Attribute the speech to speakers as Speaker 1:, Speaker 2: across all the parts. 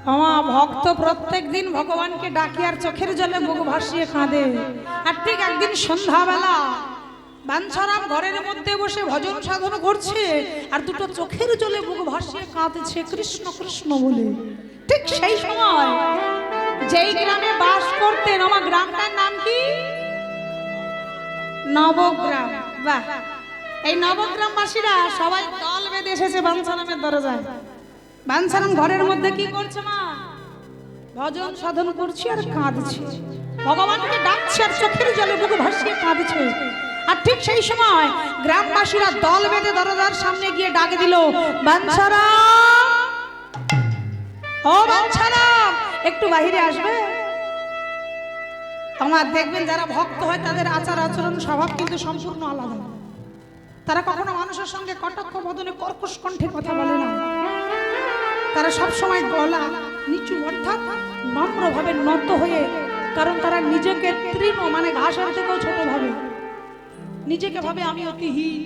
Speaker 1: আমার ভক্ত প্রত্যেক দিন ভগবানকে ডাকি আর চোখের জলে বুক ভাসিয়ে কাঁদে। আর ঠিক একদিন সন্ধ্যাবেলা বাঞ্ছারাম ঘরের মধ্যে বসে ভজন সাধন করছে আর দুটো চোখের জলে বুক ভাসিয়ে কাঁদছে কৃষ্ণ কৃষ্ণ বলে। ঠিক সেই সময় যেই গ্রামে বাস করতেন, আমার গ্রামটার নাম কি? নবগ্রাম। বাহ, এই নবগ্রামবাসীরা সবাই দল বেঁধে এসেছে বাঞ্ছারামের দরজায়। বাঞ্ছারাম ঘরের মধ্যে কি করছে? মা ভজন সাধন করছে আর কাঁদছে, ভগবানকে ডাকছে আর চোখের জলে বুক ভাসিয়ে কাঁদছে। আর ঠিক সেই সময় গ্রামবাসীরা দল বেঁধে দরজার সামনে গিয়ে ডাক দিল, বাঞ্ছারাম, ও বাঞ্ছারাম, একটু বাইরে আসবে। আমার দেখবেন যারা ভক্ত হয় তাদের আচার আচরণ স্বভাব কিন্তু সম্পূর্ণ আলাদা। তারা কখনো মানুষের সঙ্গে কটাক্ষ বদনে কর্কশ কণ্ঠে কথা বলে না। তারা সব সময় গলা নিচু অর্থাৎ নম্রভাবে নত হয়ে, কারণ তারা নিজেকে তৃণ মানে ঘাসের থেকেও ছোট ভাবে, নিজেকে ভাবে আমি অতিহীন।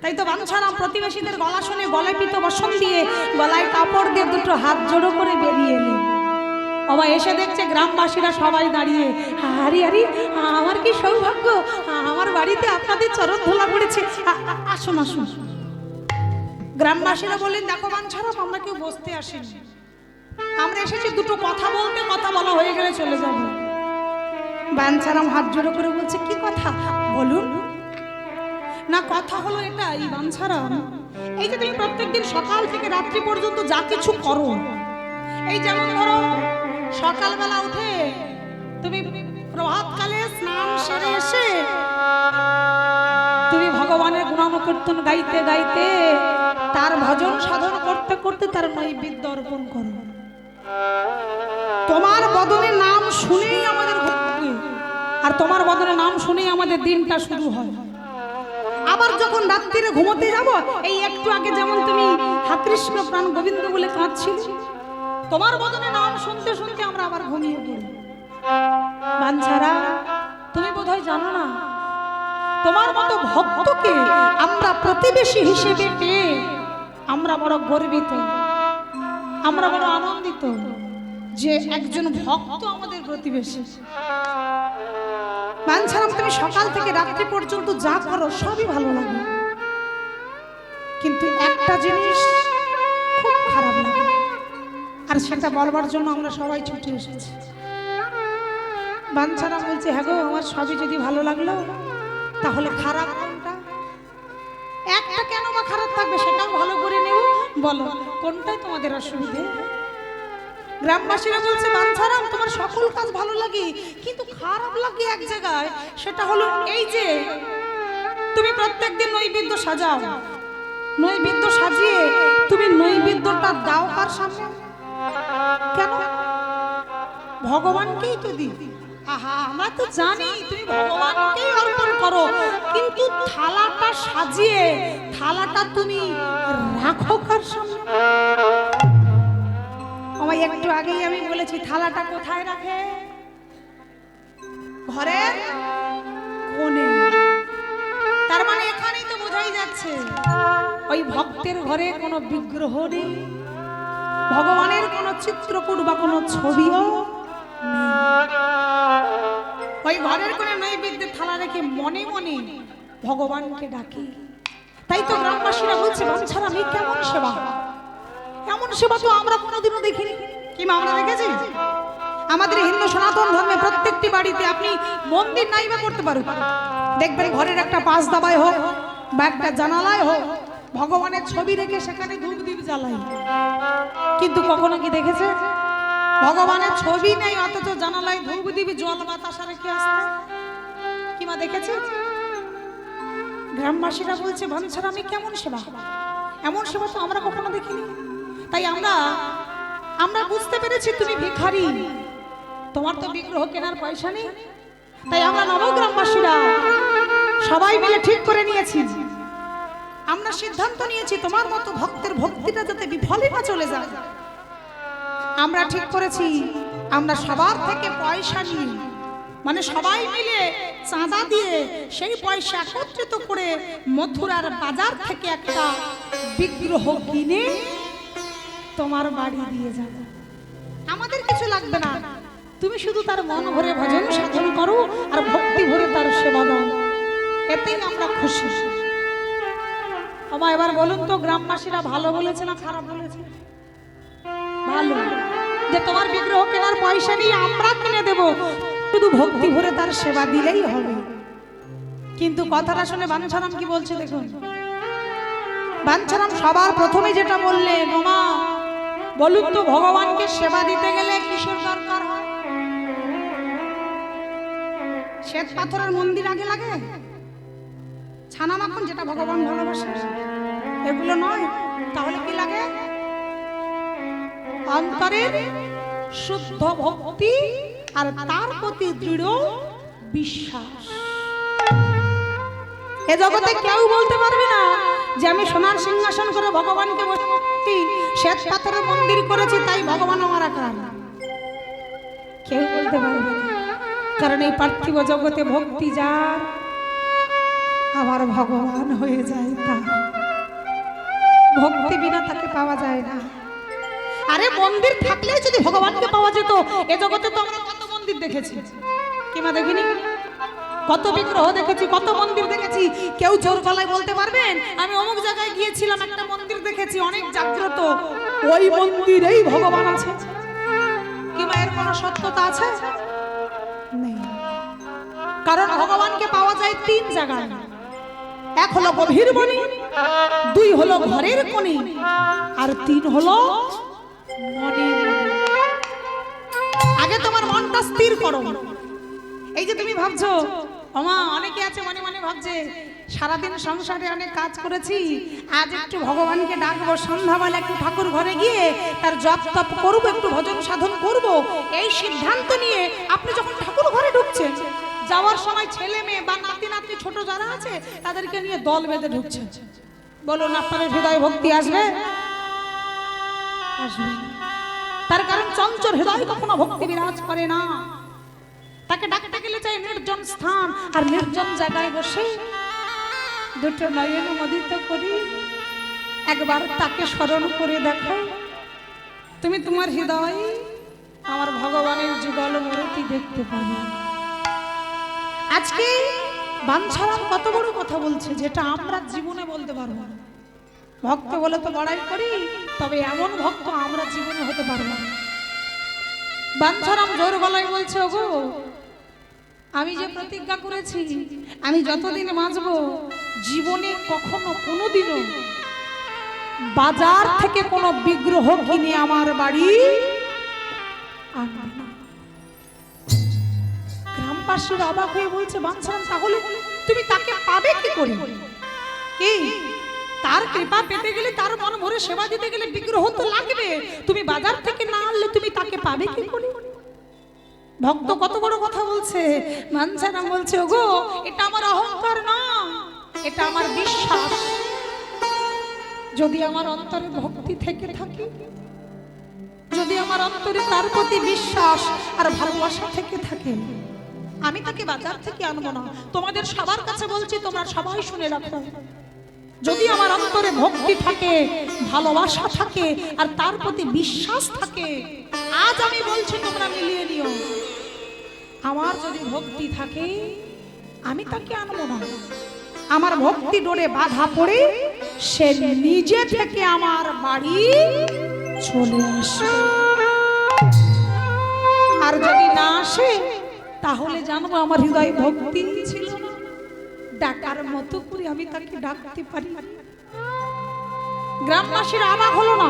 Speaker 1: তাই তো বাঞ্ছারাম প্রতিবেশীদের গলা শুনে গলায় পিত বসন দিয়ে গলায় কাপড় দিয়ে দুটো হাত জোড়ো করে বেরিয়ে এলেন। বাবা এসে দেখছে গ্রামবাসীরা সবাই দাঁড়িয়ে, আরে আরে আমার কি সৌভাগ্য, আমার বাড়িতে আপনাদের চরণ ধুলা পড়েছে, আসুন আসুন। গ্রামবাসীরা বললেন, দেখো বাঞ্ছারাম, আমরা কেউ বসতে আসিনি, আমরা এসেছি দুটো কথা বলতে, কথা বলা হয়ে গেলে চলে যাব। বাঞ্ছারাম হাত জোড়ো করে বলছে, কি কথা বলুন না। কথা হলো এটাই বাঞ্ছারাম, এই যে তুমি প্রত্যেকদিন সকাল থেকে রাত্রি পর্যন্ত যা কিছু করো, এই যেমন ধরো সকালবেলা উঠে তুমি প্রভাতকালে স্নান সেরে এসে তুমি ভগবানের গুণানুকীর্তন গাইতে গাইতে তার ভজন সাধন করতে করতে তার নৈবেদ্য অর্পণ করো। তোমার বদনে নাম শুনেই আমাদের ভক্তি, আর তোমার বদনে নাম শুনেই আমাদের দিনটা শুরু হয়। আবার যখন রাত্রিরে ঘুমোতে যাব, এই একটু আগে যেমন তুমি হা কৃষ্ণ প্রাণ গোবিন্দ বলে কাঁদছিলে, তোমার বদনে নাম শুনতে শুনতে আমরা আবার ঘুমিয়ে পড়ি। বাঞ্ছারা, তুমি বোধহয় জানো না, তোমার মতো ভক্তকে আমরা প্রতিবেশী হিসেবে পেয়ে আমরা বড় গর্বিত, আমরা বড় আনন্দিত যে একজন ভক্ত আমাদের প্রতিবেশী। বাঞ্ছারাম, তুমি সকাল থেকে রাত্রি পর্যন্ত যা করো সবই ভালো লাগে, কিন্তু একটা জিনিস খুব খারাপ লাগে, আর সেটা বলবার জন্য আমরা সবাই ছুটে এসেছি। বাঞ্ছারাম বলছে, হ্যাঁ গো, আমার সবই যদি ভালো লাগলো তাহলে খারাপ কোনটা? একটা কেন বা খারাপ থাকবে, সেটাও ভালো করে নেব, বলো কোনটাই তোমাদের অসুবিধে? গ্রামবাসীরা বলছে, বাঞ্ছারাম, তোমার সকল কাজ ভালো লাগে, কিন্তু খারাপ লাগে এক জায়গায়, সেটা হলো এই যে তুমি প্রত্যেকদিন নৈবেদ্য সাজাও, নৈবেদ্য সাজিয়ে তুমি নৈবেদ্যটা দাও কার সামনে? কেন? ভগবানকেই তো দিই। আহা, আমরা তো জানি তুমি ভগবানকেই অর্পণ করো, কিন্তু থালাটা সাজিয়ে থালাটা তুমি রাখো কার সামনে? আমায় একটু আগেই আমি বলেছি, থালাটা কোথায় রাখে? ঘরের কোণে। তার মানে এখানেই তো বোঝাই যাচ্ছে ওই ভক্তের ঘরে কোনো বিগ্রহ নেই, ভগবানের কোনো চিত্রকূট বা কোনো ছবিও নেই। ওই ঘরের কোণে নৈবেদ্যের থালা রেখে মনে মনে ভগবানকে ডাকি। তাই তো গ্রামবাসীরা বলছে, বাঞ্ছারাম, এই কেমন সেবা? এমন সেবা তো আমরা কোনোদিনও দেখিনি। কি আমরা দেখেছি? আমাদের হিন্দু সনাতন ধর্মে প্রত্যেকটি বাড়িতে আপনি মন্দির নাই বা করতে পারুন, দেখবেন ঘরের একটা পাশ দাবায় হোক বা একটা জানালায় হোক ভগবানের ছবি রেখে সেখানে ধূপ দ্বীপ জ্বালাই। কিন্তু কখনো কি দেখেছে ভগবানের ছবি নেই অথচ জানালায় ধূপ দ্বীপ জল বাতাসা রেখে আসতে? কি মা দেখেছে? গ্রামবাসীরা বলছে, বাঞ্ছারাম, আমি কেমন সেবা? এমন সেবা তো আমরা কখনো দেখিনি। তাই আমরা বুঝতে পেরেছি তুমি ভিখারি, তোমার তো বিগ্রহ কেনার পয়সা নেই। তাই আমরা নবগ্রামবাসীরা সবাই মিলে ঠিক করে নিয়েছি, আমরা সিদ্ধান্ত নিয়েছি তোমার মতো ভক্তের ভক্তিটা যাতে বিফলে না চলে যায়। আমরা ঠিক করেছি, আমরা সবার থেকে পয়সা নিয়ে, মানে সবাই মিলে চাঁদা দিয়ে সেই পয়সা একত্রিত করে মথুরার বাজার থেকে একটা বিগ্রহ কিনে তোমার বাড়ি দিয়ে যাব। আমাদের কিছু লাগবে না, তুমি শুধু তার মন ভরে ভজন সাধন করো আর ভক্তি ভরে তার সেবা দাও, এতেই আমরা খুশি। আমার এবার বলুন তো, গ্রামবাসীরা ভালো বলেছে না খারাপ বলেছে? ভালো, যে তোমার বিগ্রহ কেনার পয়সা নেই, আমরা কিনে দেব, শুধু ভক্তি ভরে তার সেবা দিলেই হবে। কিন্তু কথাটা শুনে বাঞ্ছারাম কি বলছে দেখুন। বাঞ্ছারাম সবার প্রথমে যেটা বললেন, ওমা বলুন তো, ভগবানকে সেবা দিতে গেলে কিসের দরকার হয়? শ্বেত পাথরের মন্দির আগে লাগে? ছানা মাখন যেটা ভগবান ভালোবাসে এগুলো নয়, তাহলে কি লাগে? অন্তরের শুদ্ধ ভক্তি আর তার প্রতি দৃঢ় বিশ্বাস। এ জগতে কেউ বলতে পারবে না যে আমি সোনার সিংহাসন করে ভগবানকে বসি, শ্বেত পাথরের মন্দির করেছি তাই ভগবান আমার আকার। কেউ বলতে পারবে না, কারণ এই পার্থিব জগতে ভক্তি যার আবার ভগবান হয়ে যায় তার। ভক্তি বিনা তাকে পাওয়া যায় না। আরে মন্দির থাকলে যদি ভগবানকে পাওয়া যেত, এ জগতে তো আমরা কত মন্দির দেখেছি, কিংবা দেখিনি? কত বিগ্রহ দেখেছি, কত মন্দির দেখেছি। কেউ জোর গলায় বলতে পারবেন আমি অমুক জায়গায় গিয়েছিলাম, একটা মন্দির দেখেছি অনেক জাগ্রত, ওই মন্দিরেই ভগবান আছে? কিংবা এর কোনো সত্যতা আছে? নেই। কারণ ভগবানকে পাওয়া যায় তিন জায়গায়। এক হলো গভীর বনে, দুই হলো ঘরের কোণে, আর তিন হলো মনে। আগে তোমার মনটা স্থির করো। এই যে তুমি ভাবছো, আমা অনেকে আছে মনে মনে ভাবছে সারাদিন সংসারে অনেক কাজ করেছি, আজ একটু ভগবানকে ডাকবো, সন্ধ্যাবেলা একটু ঠাকুর ঘরে গিয়ে তার জপ তপ করবো, একটু ভজন সাধন করব। এই সিদ্ধান্ত নিয়ে আপনি যখন ঠাকুর ঘরে ঢুকছেন, যাওয়ার সময় ছেলে মেয়ে বা নাতি নাতনি ছোট যারা আছে তাদেরকে নিয়ে দল বেঁধে ঢুকছেন। বলুন আপনার হৃদয় ভক্তি আসবে? আসবে। তার কারণ চঞ্চল হৃদয় কখনো ভক্তি বিরাজ করে না। তাকে ডাকতে গেলে চাই নির্জন স্থান, আর নির্জন জায়গায় বসে দুটো নয়ন মোদিত করি একবার তাকে স্মরণ করে দেখো, তুমি তোমার হৃদয় আমার ভগবানের যুগল মূর্তি দেখতে পাবে। আজকে বাঞ্ছারাম কত বড় কথা বলছে, যেটা আমরা জীবনে বলতে পারবো না। ভক্ত বলে তো বড়াই করি, তবে এমন ভক্ত আমরা জীবনে হতে পারবো না। বাঞ্ছারাম জোর গলায় বলছে, ওগো আমি যে প্রতিজ্ঞা করেছি আমি যতদিন বাঁচব, জীবনে কখনো কোনোদিনও বাজার থেকে কোনো বিগ্রহ কিনে আমার বাড়ি আনবো না। গ্রামবাসীরা অবাক হয়ে বলছে, বাঞ্ছারাম তাহলে তুমি তাকে পাবে কি করে? কি তার কৃপা পেতে গেলে, তার মন ভরে সেবা দিতে গেলে বিগ্রহ তো লাগবে, তুমি বাজার থেকে না আনলে তুমি তাকে পাবে কি করে? ভক্ত কত বড় কথা বলছে। বাঞ্ছারাম বলছে, ওগো এটা আমার অহংকার না, এটা আমার বিশ্বাস। যদি আমার অন্তরে ভক্তি থেকে থাকে, যদি আমার অন্তরে তার প্রতি বিশ্বাস আর ভালোবাসা থেকে থাকে, আমি তাকে বাজার থেকে আনবো না। তোমাদের সবার কাছে বলছি, তোমরা সবাই শুনে রাখো, যদি আমার অন্তরে ভক্তি থাকে, ভালোবাসা থাকে আর তার প্রতি বিশ্বাস থাকে, আজ আমি বলছি তোমরা মিলিয়ে নিও, আমার যদি ভক্তি থাকে আমি তাকে আনবো না। আমার ভক্তি ডোরে বাধা পড়ে সে নিজে থেকে আমার বাড়ি চলে আসে। আর যদি না আসে তাহলে জানবো আমার হৃদয় ভক্তি ছিল না, ডাকার মতো করে আমি তাকে ডাকতে পারি। গ্রামবাসীরা অবাক হলো না,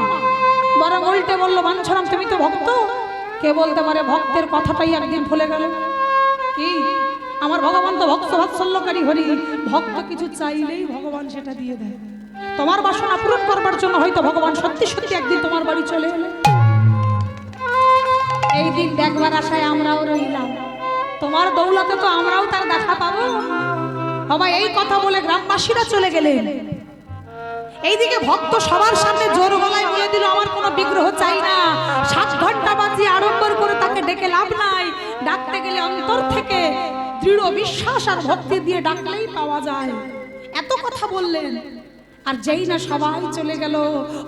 Speaker 1: বরং উল্টে বললো, বাঞ্ছারাম তুমি তো ভক্ত, কে বলতে পারে ভক্তের কথাটাই একদিন ভুলে গেল? কি আমার ভগবান তো ভক্ত বাৎসল্যকারী হরি, ভক্ত কিছু চাইলেই ভগবান সেটা দিয়ে দেয়। তোমার বাসনা পূরণ করবার জন্য হয়তো ভগবান সত্যি সত্যি একদিন তোমার বাড়ি চলে এলো। এই দিন দেখবার আশায় আমরাও রইলাম, তোমার দৌলতে তো আমরাও তার দেখা পাবো। বাবা এই কথা বলে গ্রামবাসীরা চলে গেলেন। এইদিকে ভক্ত সবার সামনে জোর গলায় বলে দিল, আমার কোনো বিগ্রহ চাই না। 7 ঘন্টা বাজিয়ে আড়ম্বর করে তাকে ডেকে লাভ নাই, ডাকতে গেলে অন্তর থেকে দৃঢ় বিশ্বাস আর ভক্তি দিয়ে ডাকলেই পাওয়া যায়। এত কথা বললেন, আর যেই না সবাই চলে গেল,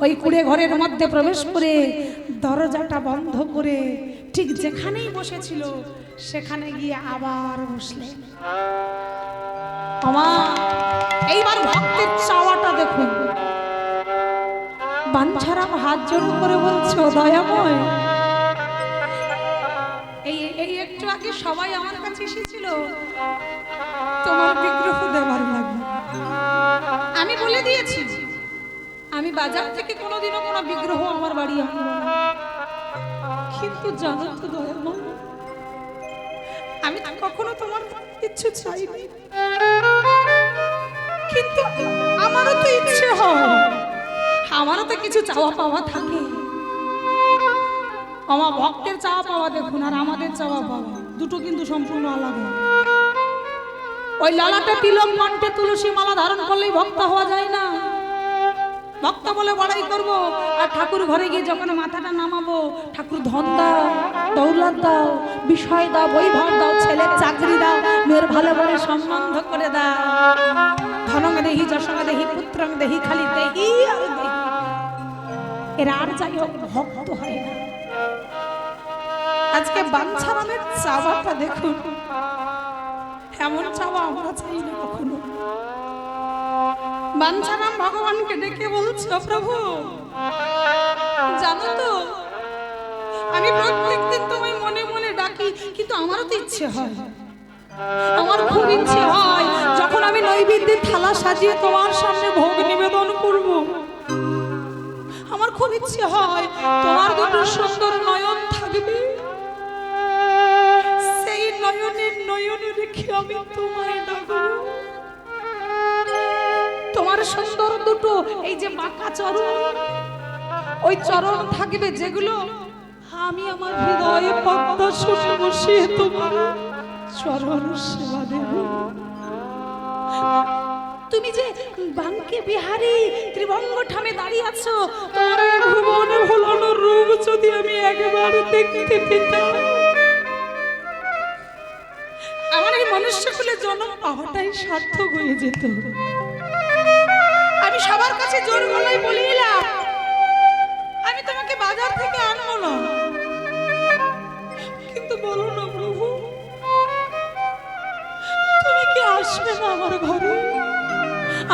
Speaker 1: ওই কুড়ে ঘরের মধ্যে প্রবেশ করে দরজাটা বন্ধ করে ঠিক যেখানেই বসেছিল সেখানে গিয়ে আবার বসলেন। এইবার ভক্তের চাওয়াটা দেখুন। বাঞ্ছারাম হাত জোড় করে বলছে, ও দয়াময়, এই একটু আগে সবাই আমার কাছে এসেছিল তোমার বিগ্রহ দেবার লাগবে। আমি বলে দিয়েছি আমি বাজার থেকে কোনোদিনও কোনো বিগ্রহ আমার বাড়ি আনবো না। কিন্তু জানো তো দয়াময়, আমি তো কখনো তোমার কিছু চাইনি, কিন্তু আমারও তো ইচ্ছে হয়, আমারও তো কিছু চাওয়া পাওয়া থাকে। আমার ভক্তের চাওয়া পাওয়া দেখুন আর আমাদের চাওয়া পাওয়া দুটো কিন্তু সম্পূর্ণ আলাদা। ওই লালাটা তিলক কণ্ঠে তুলসী মালা ধারণ করলেই ভক্ত হওয়া যায় না। ভক্ত বলে বড়াই করব, আর ঠাকুর ঘরে গিয়ে যখন মাথাটা নামাবো, ঠাকুর ধন দাও, দৌলত দাও, বিষয় দাও, বৈভব দাও, ছেলের চাকরি দাও, মেয়ের ভালো ভালো সম্বন্ধ করে দাও, ধনং দেহি যশং দেহি পুত্রং দেহি, খালি দেহি আর দেহি। এরা আর যাই হোক ভক্ত হয় না। আজকে বাঞ্ছারামের চাওয়াটা দেখুন, এমন চাওয়া আমরা চাই না কখনো। বাঞ্ছারাম ভগবানকে ডেকে বলছে, প্রভু জানো তো আমি প্রত্যেকদিন তোমায় মনে মনে ডাকি, কিন্তু আমারও তো ইচ্ছে হয়, আমার খুব ইচ্ছে হয় যখন আমি নৈবেদ্যের থালা সাজিয়ে তোমার সামনে ভোগ নিবেদন করব, আমার খুব ইচ্ছে হয় তোমার দুটো সুন্দর নয়ন থাকবে, সেই নয়নের নয়নে রেখে আমি তোমায় ডাকবো। তোমার সুন্দর দুটো এই যে বাঁকা চরণ, ওই চরণ থাকবে যেগুলো আমি আমার হৃদয়ে পদ্মাসনে বসিয়ে তোমার চরণ সেবা দেব। তুমি যে বাঙ্কে বিহারী ত্রিভঙ্গ ঠামে দাঁড়িয়ে আছো, তোমার এই ভুবনে ভোলানো রূপ যদি আমি একবার দেখতে পেতাম, আমার এই মনুষ্যকুলে জন্ম পাওয়াটাই সার্থক হয়ে যেত। আমি সবার কাছে জোর গলায় বলিলাম আমি তোমাকে বাজার থেকে আনবো না, কিন্তু বলো না প্রভু তুমি কি আসবে না আমার ঘরে?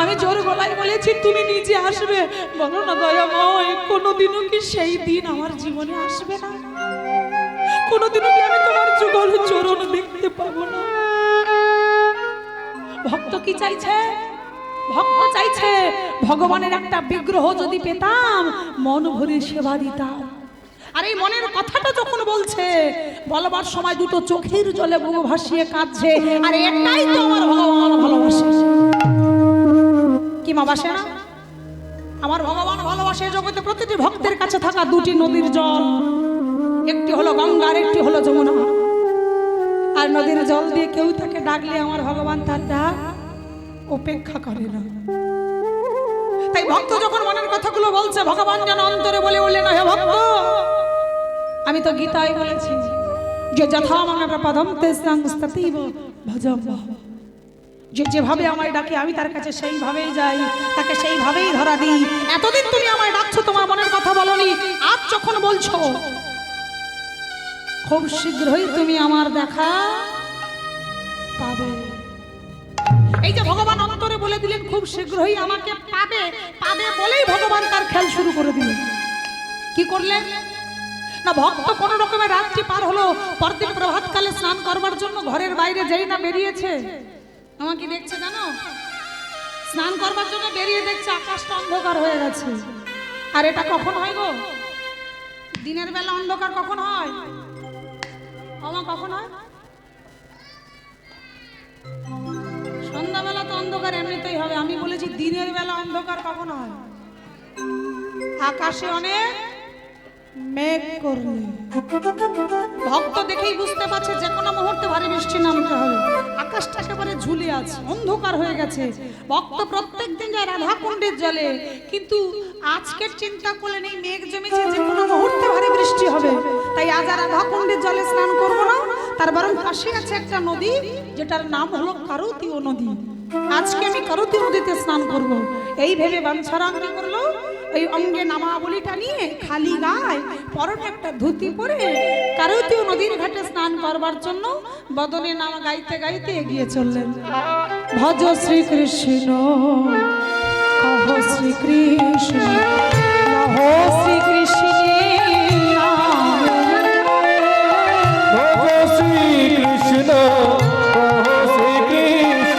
Speaker 1: আমি জোর গলায় বলেছি তুমি নিজে আসবে, বলো না দয়াময় কোনোদিনও কি সেই দিন আমার জীবনে আসবে না? কোনোদিনও কি আমি তোমার যুগল চরণ দেখতে পাবো না? ভক্ত কি চাইছে? ভক্ত চাইছে ভগবানের একটা বিগ্রহ যদি পেতাম মন ভরে সেবা দিতাম। আর এই মনের কথাটা যখন বলছে, বলবার সময় দুটো চোখের জলে বুক ভাসিয়ে কাঁদছে, আর এটাই তো আমার ভগবান ভালোবাসে। কি মা বাসে না? আমার ভগবান ভালোবাসে জগতে প্রতিটি ভক্তের কাছে থাকা দুটি নদীর জল, একটি হলো গঙ্গা আর একটি হলো যমুনা। আর নদীর জল দিয়ে কেউ তাকে ডাকলে আমার ভগবান তার ডাক উপেক্ষা করে না। তাই ভক্ত যখন মনের কথাগুলো বলছে, ভগবান যেন অন্তরে বলে উঠলেন, হে ভক্ত আমি তো গীতায় বলেছি যে যথা মানব পদম তেস্তাং স্ততিব ভজম, যে যেভাবে আমায় ডাকে আমি তার কাছে সেইভাবেই যাই, তাকে সেইভাবেই ধরা দিই। এতদিন তুমি আমায় ডাকছো, তোমার মনের কথা বলনি, আজ যখন বলছো খুব শীঘ্রই তুমি আমার দেখা পাবে। এই যে ভগবান অন্তরে বলে দিলেন খুব শীঘ্রই আমাকে পাবে, পাবে বলেই ভগবান তার খেল শুরু করে দিলেন। কি করলেন না, ভক্ত কোন রকমের রাত্রি পার হলো, পরদিন প্রভাতকালে স্নান করবার জন্য ঘরের বাইরে যেই না বেরিয়েছে, আমার কি দেখছে জানো? স্নান করবার জন্য বেরিয়ে দেখছে আকাশটা অন্ধকার হয়ে গেছে। আর এটা কখন হয় গো? দিনের বেলা অন্ধকার কখন হয়? আমার কখন হয়? সন্ধ্যাবেলা তো অন্ধকার এমনিতেই হবে। আমি বলেছি দিনের বেলা অন্ধকার কখন হয়? আকাশে অনেক মেঘ করলে ভক্ত দেখেই বুঝতে পারছে যে কোনো মুহূর্তে ভারী বৃষ্টি নামতে হবে। আকাশটা একেবারে ঝুলে আছে, অন্ধকার হয়ে গেছে। ভক্ত প্রত্যেকদিন যায় রাধা কুণ্ডের জলে, কিন্তু আজকের চিন্তা করলেন এই মেঘ জমেছে, যে কোনো মুহূর্তে ভারী বৃষ্টি হবে। তাই আজ আর রাধা কুণ্ডের জলে স্নান করবো না, তার বরং পাশে আছে একটা নদী যেটার নাম হলো কারুতীয় নদী। আজকে আমি কারতী নদীতে স্নান করব। এই ভেবে বাঞ্ছারাম কি করলো, ওই অঙ্গে নামাবলিটা নিয়ে খালি গায়ে পরনে একটা ধুতি পরে কারতী নদীর ঘাটে স্নান করবার জন্য বদনে নাম গাইতে গাইতে এগিয়ে চললেন। ভজ শ্রীকৃষ্ণ কহ শ্রীকৃষ্ণ কহ শ্রীকৃষ্ণ
Speaker 2: শ্রীকৃষ্ণ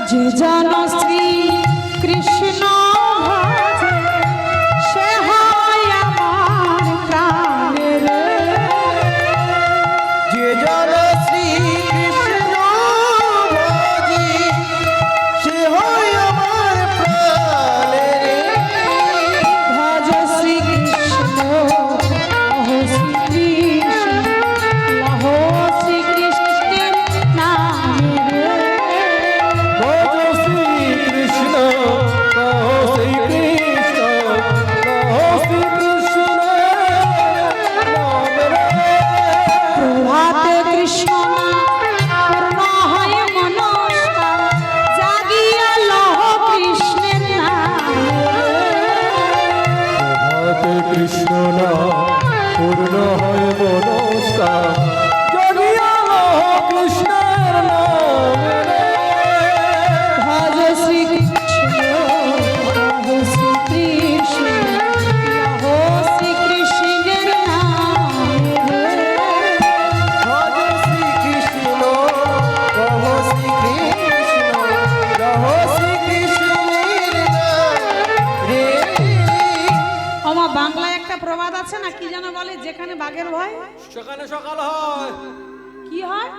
Speaker 1: যে জন শ্রী কৃষ্ণ ভজে সে হয় আমার প্রাণের।
Speaker 2: যে জন শ্রীকৃষ্ণ ভজে সে হয় আমার প্রাণের।
Speaker 1: ভজ শ্রীকৃষ্ণ লহ শ্রীকৃষ্ণ লহ শ্রীকৃষ্ণের নামের।
Speaker 2: শ্রীকৃষ্ণ শ্রীকৃষ্ণ শ্রীকৃষ্ণ
Speaker 1: প্রভাতে কৃষ্ণ পূর্ণ হয় মনস্কার জাগিয়া লহ কৃষ্ণের নামে।
Speaker 2: কৃষ্ণ পূর্ণ হয় মনস্কার জাগিয়া লহ কৃষ্ণের নামে।
Speaker 1: ভজ শ্রীকৃষ্ণ লহ শ্রীকৃষ্ণ লহ শ্রীকৃষ্ণের নামে।
Speaker 2: ভজ শ্রীকৃষ্ণ কহ শ্রীকৃষ্ণ কহ শ্রীকৃষ্ণের নামে।
Speaker 1: আমার বাংলায় একটা প্রবাদ আছে না, কি যেন বলে, যেখানে বাঘের ভয়
Speaker 2: সকালে সকাল হয়,
Speaker 1: কি হয়,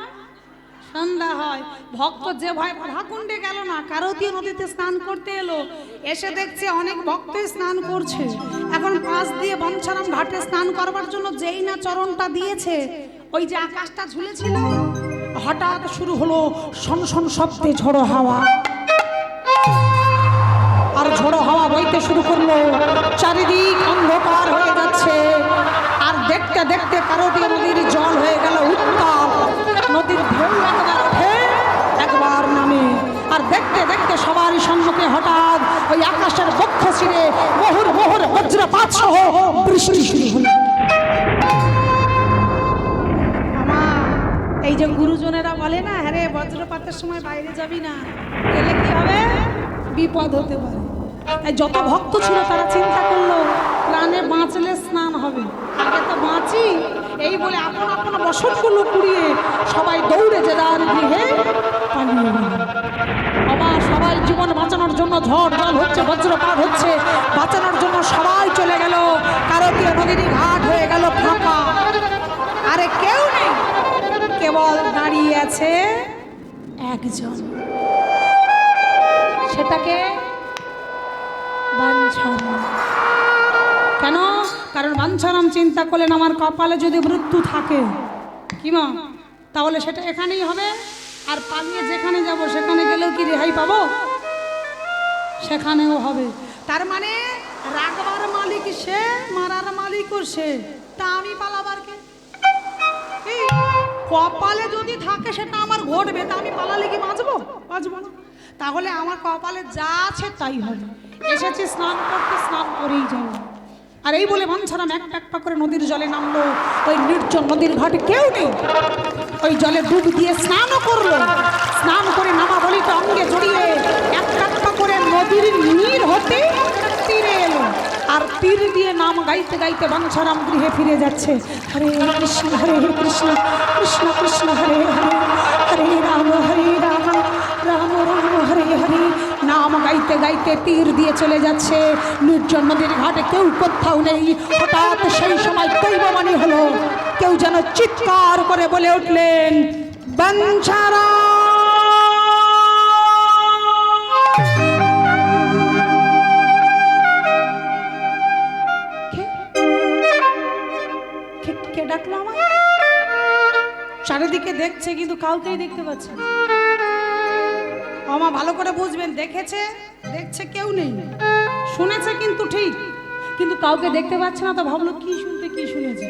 Speaker 1: সন্ধ্যা হয়। ভক্ত যে ভয় ভাকুণ্ডে গেল না, কারতী নদীতে স্নান করতে এলো, এসে দেখছে অনেক ভক্তই স্নান করছে। এখন পাশ দিয়ে বাঞ্ছারাম ঘাটে স্নান করবার জন্য যেই না চরণটা দিয়েছে, ওই যে আকাশটা ঝুলেছিল, হঠাৎ শুরু হলো সনসন শব্দে ঝড়ো হাওয়া। আর ঝড়ো হাওয়া বইতে শুরু করলো, চারিদিক অন্ধকার হয়ে যাচ্ছে। আর দেখতে দেখতে কারতী নদীর জল হয়ে গেল উত্তাল। নদীর ঢেউ একবার ওঠে একবার নামে। আর দেখতে দেখতে সবারই সম্মুখে হঠাৎ ওই আকাশের বক্ষ ছিঁড়ে মোহর মোহর বজ্রপাত সহ বৃষ্টি শুরু হলো। আমার এই যে গুরুজনেরা বলে না, হ্যাঁ রে বজ্রপাতের সময় বাইরে যাবি না, গেলে কি হবে, বিপদ হতে পারে। এই যত ভক্ত ছিল তারা চিন্তা করলো প্রাণে বাঁচলে স্নান হবে, আগে তো বাঁচি, এই বলে আপন আপন বসতগুলো কুড়িয়ে সবাই দৌড়ে যে যার গৃহে পালিয়ে গেল। আবার সবাই জীবন বাঁচানোর জন্য ঝড় জল হচ্ছে, বজ্রপাত হচ্ছে, বাঁচানোর জন্য সবাই চলে গেল। কারতী নদীর ঘাট হয়ে গেল ফাঁকা, আরে কেউ নেই, কেবল দাঁড়িয়ে আছে একজন, সেটাকে বাঞ্ছারাম। কেন? কারণ বাঞ্ছারাম চিন্তা করলেন আমার কপালে যদি মৃত্যু থাকে কি মা, তাহলে সেটা এখানেই হবে। আর পালিয়ে যেখানে যাব সেখানে গেলেও কি রেহাই পাবো, সেখানেও হবে। তার মানে রাখবার মালিক সে, মারার মালিকও সে, তা আমি পালাবার কে? এই কপালে যদি থাকে সেটা আমার ঘটবে, তা আমি পালালে কি বাঁচবো? বাঁচবো না। তাহলে আমার কপালে যা আছে তাই হবে। এসেছি স্নান করতে, স্নান করেই যাবো। আর এই বলে বাঞ্ছারাম এক পা করে নদীর জলে নামলো। ওই নির্জন নদীর ঘাটে কেউ নেই, ওই জলে ডুব দিয়ে স্নানও করলো। স্নান করে নামাবলিতে অঙ্গে জড়িয়ে এক পা করে নদীর নীর হতে তীরে এলো। আর তীর দিয়ে নাম গাইতে গাইতে বাঞ্ছারাম গৃহে ফিরে যাচ্ছে। হরে কৃষ্ণ কৃষ্ণ কৃষ্ণ হরে হরে, হরে রাম রাম রাম হরে হরে। নাম গাইতে গাইতে তীর দিয়ে চলে যাচ্ছে। নির্জন নদীর ঘাটে কেউ কোথাও নেই। হঠাৎ সেই সময় দৈববাণী হলো, কেউ যেন চিৎকার করে বলে উঠলেন, বাঞ্ছারাম। কে ডাকলো আমার? চারিদিকে দেখছে কিন্তু কাউকেই দেখতে পাচ্ছে না। আমা ভালো করে বুঝবেন, দেখেছে, দেখছে কেউ নেই, শুনেছে কিন্তু ঠিক, কিন্তু কাউকে দেখতে পাচ্ছে না। তো ভাবলো কি শুনতে কি শুনেছে,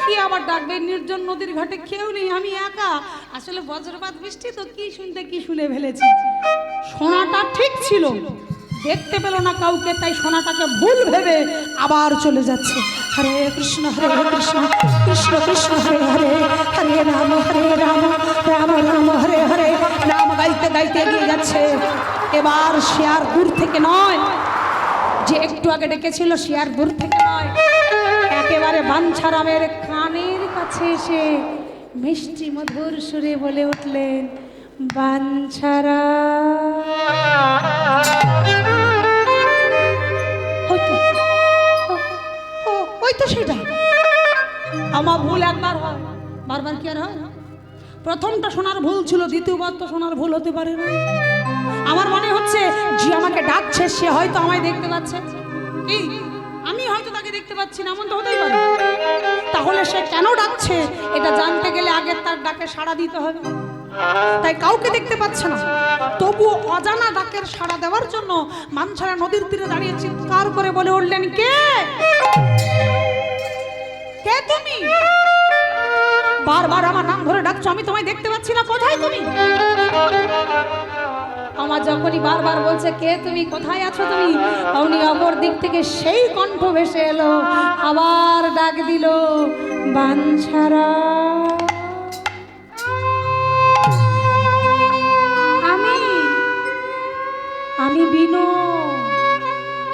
Speaker 1: কি আবার ডাকবে? নির্জন নদীর ঘাটে কেউ নেই, আমি একা। আসলে বজ্রপাত বৃষ্টি তো কি শুনতে কি শুনে ফেলেছি। শোনাটা ঠিক ছিল, দেখতে পেল না কাউকে, তাই সোনাটাকে ভুল ভেবে আবার চলে যাচ্ছে। হরে কৃষ্ণ কৃষ্ণ কৃষ্ণ হরে হরে, হরে রাম রাম রাম হরে হরে, নাম গাইতে গাইতে এগিয়ে যাচ্ছে। এবার সে আর দূর থেকে নয়, যে একটু আগে ডেকেছিল সে আর দূর থেকে নয়, একেবারে বাঞ্ছারামের কানের কাছে এসে মিষ্টি মধুর সুরে বলে উঠলেন, বাঞ্ছারা। ওই তো সেটা। আমার ভুল একবার হয়, বারবার কি আর হয়? প্রথমটা শোনার ভুল ছিল, দ্বিতীয়বার তো শোনার ভুল হতে পারে না। আমার মনে হচ্ছে যে আমাকে ডাকছে সে হয়তো আমায় দেখতে পাচ্ছে, কি আমি হয়তো তাকে দেখতে পাচ্ছি না, এমন তো হতেই পারে। তাহলে সে কেন ডাকছে এটা জানতে গেলে আগে তার ডাকে সাড়া দিতে হবে। তাই কাউকে দেখতে পাচ্ছে না, তবুও অজানা ডাকের সাড়া দেওয়ার জন্য মানছাড়া নদীর তীরে দাঁড়িয়ে চিৎকার করে বলে উঠলেন, কে কে তুমি? বারবার আমার নাম ধরে ডাকছো, আমি তোমায় দেখতে পাচ্ছি না, কোথায় তুমি? আমার যখনই বারবার বলছে কে তুমি, কোথায় আছো তুমি, অমনি অপর দিক থেকে সেই কণ্ঠ ভেসে এলো, আবার ডাক দিল, বাঞ্ছারা। আমি বিনো।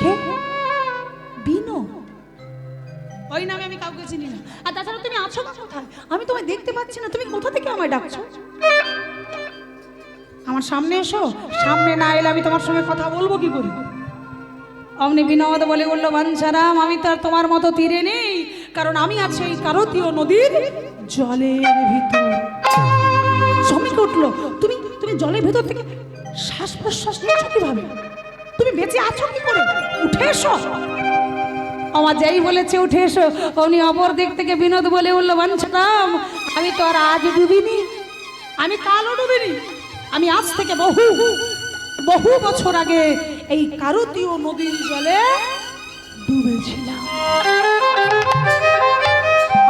Speaker 1: কে বিনো? ওই নামে আমি কাউকে চিনি না। আর তাছাড়া তুমি আছো বা কোথায়? আমি তোমায় দেখতে পাচ্ছি না, তুমি কোথা থেকে আমায় ডাকছো? আমার সামনে এসো, সামনে না এলে আমি তোমার সঙ্গে কথা বলবো কি করে? অমনি বিনোদ বলে বললো, বাঞ্ছারাম, আমি তো আর তোমার মতো তীরে নেই, কারণ আমি আছি এই কারতীয় নদীর জলের ভিতর। চমকে উঠলো, তুমি তুমি জলের ভিতর থেকে শ্বাস প্রশ্বাস নিচ্ছ কিভাবে? তুমি বেঁচে আছো কি করে? উঠে এসো। আমার যেই বলেছে উঠে এসো, অমনি অপর দিক থেকে বিনোদ বলে উঠলো, বাঞ্ছারাম, আমি তো আর আজ ডুবিনি, আমি কালও ডুবিনি, আমি আজ থেকে বহু বহু বছর আগে এই কারতীয় নদীর জলে ডুবেছিলাম।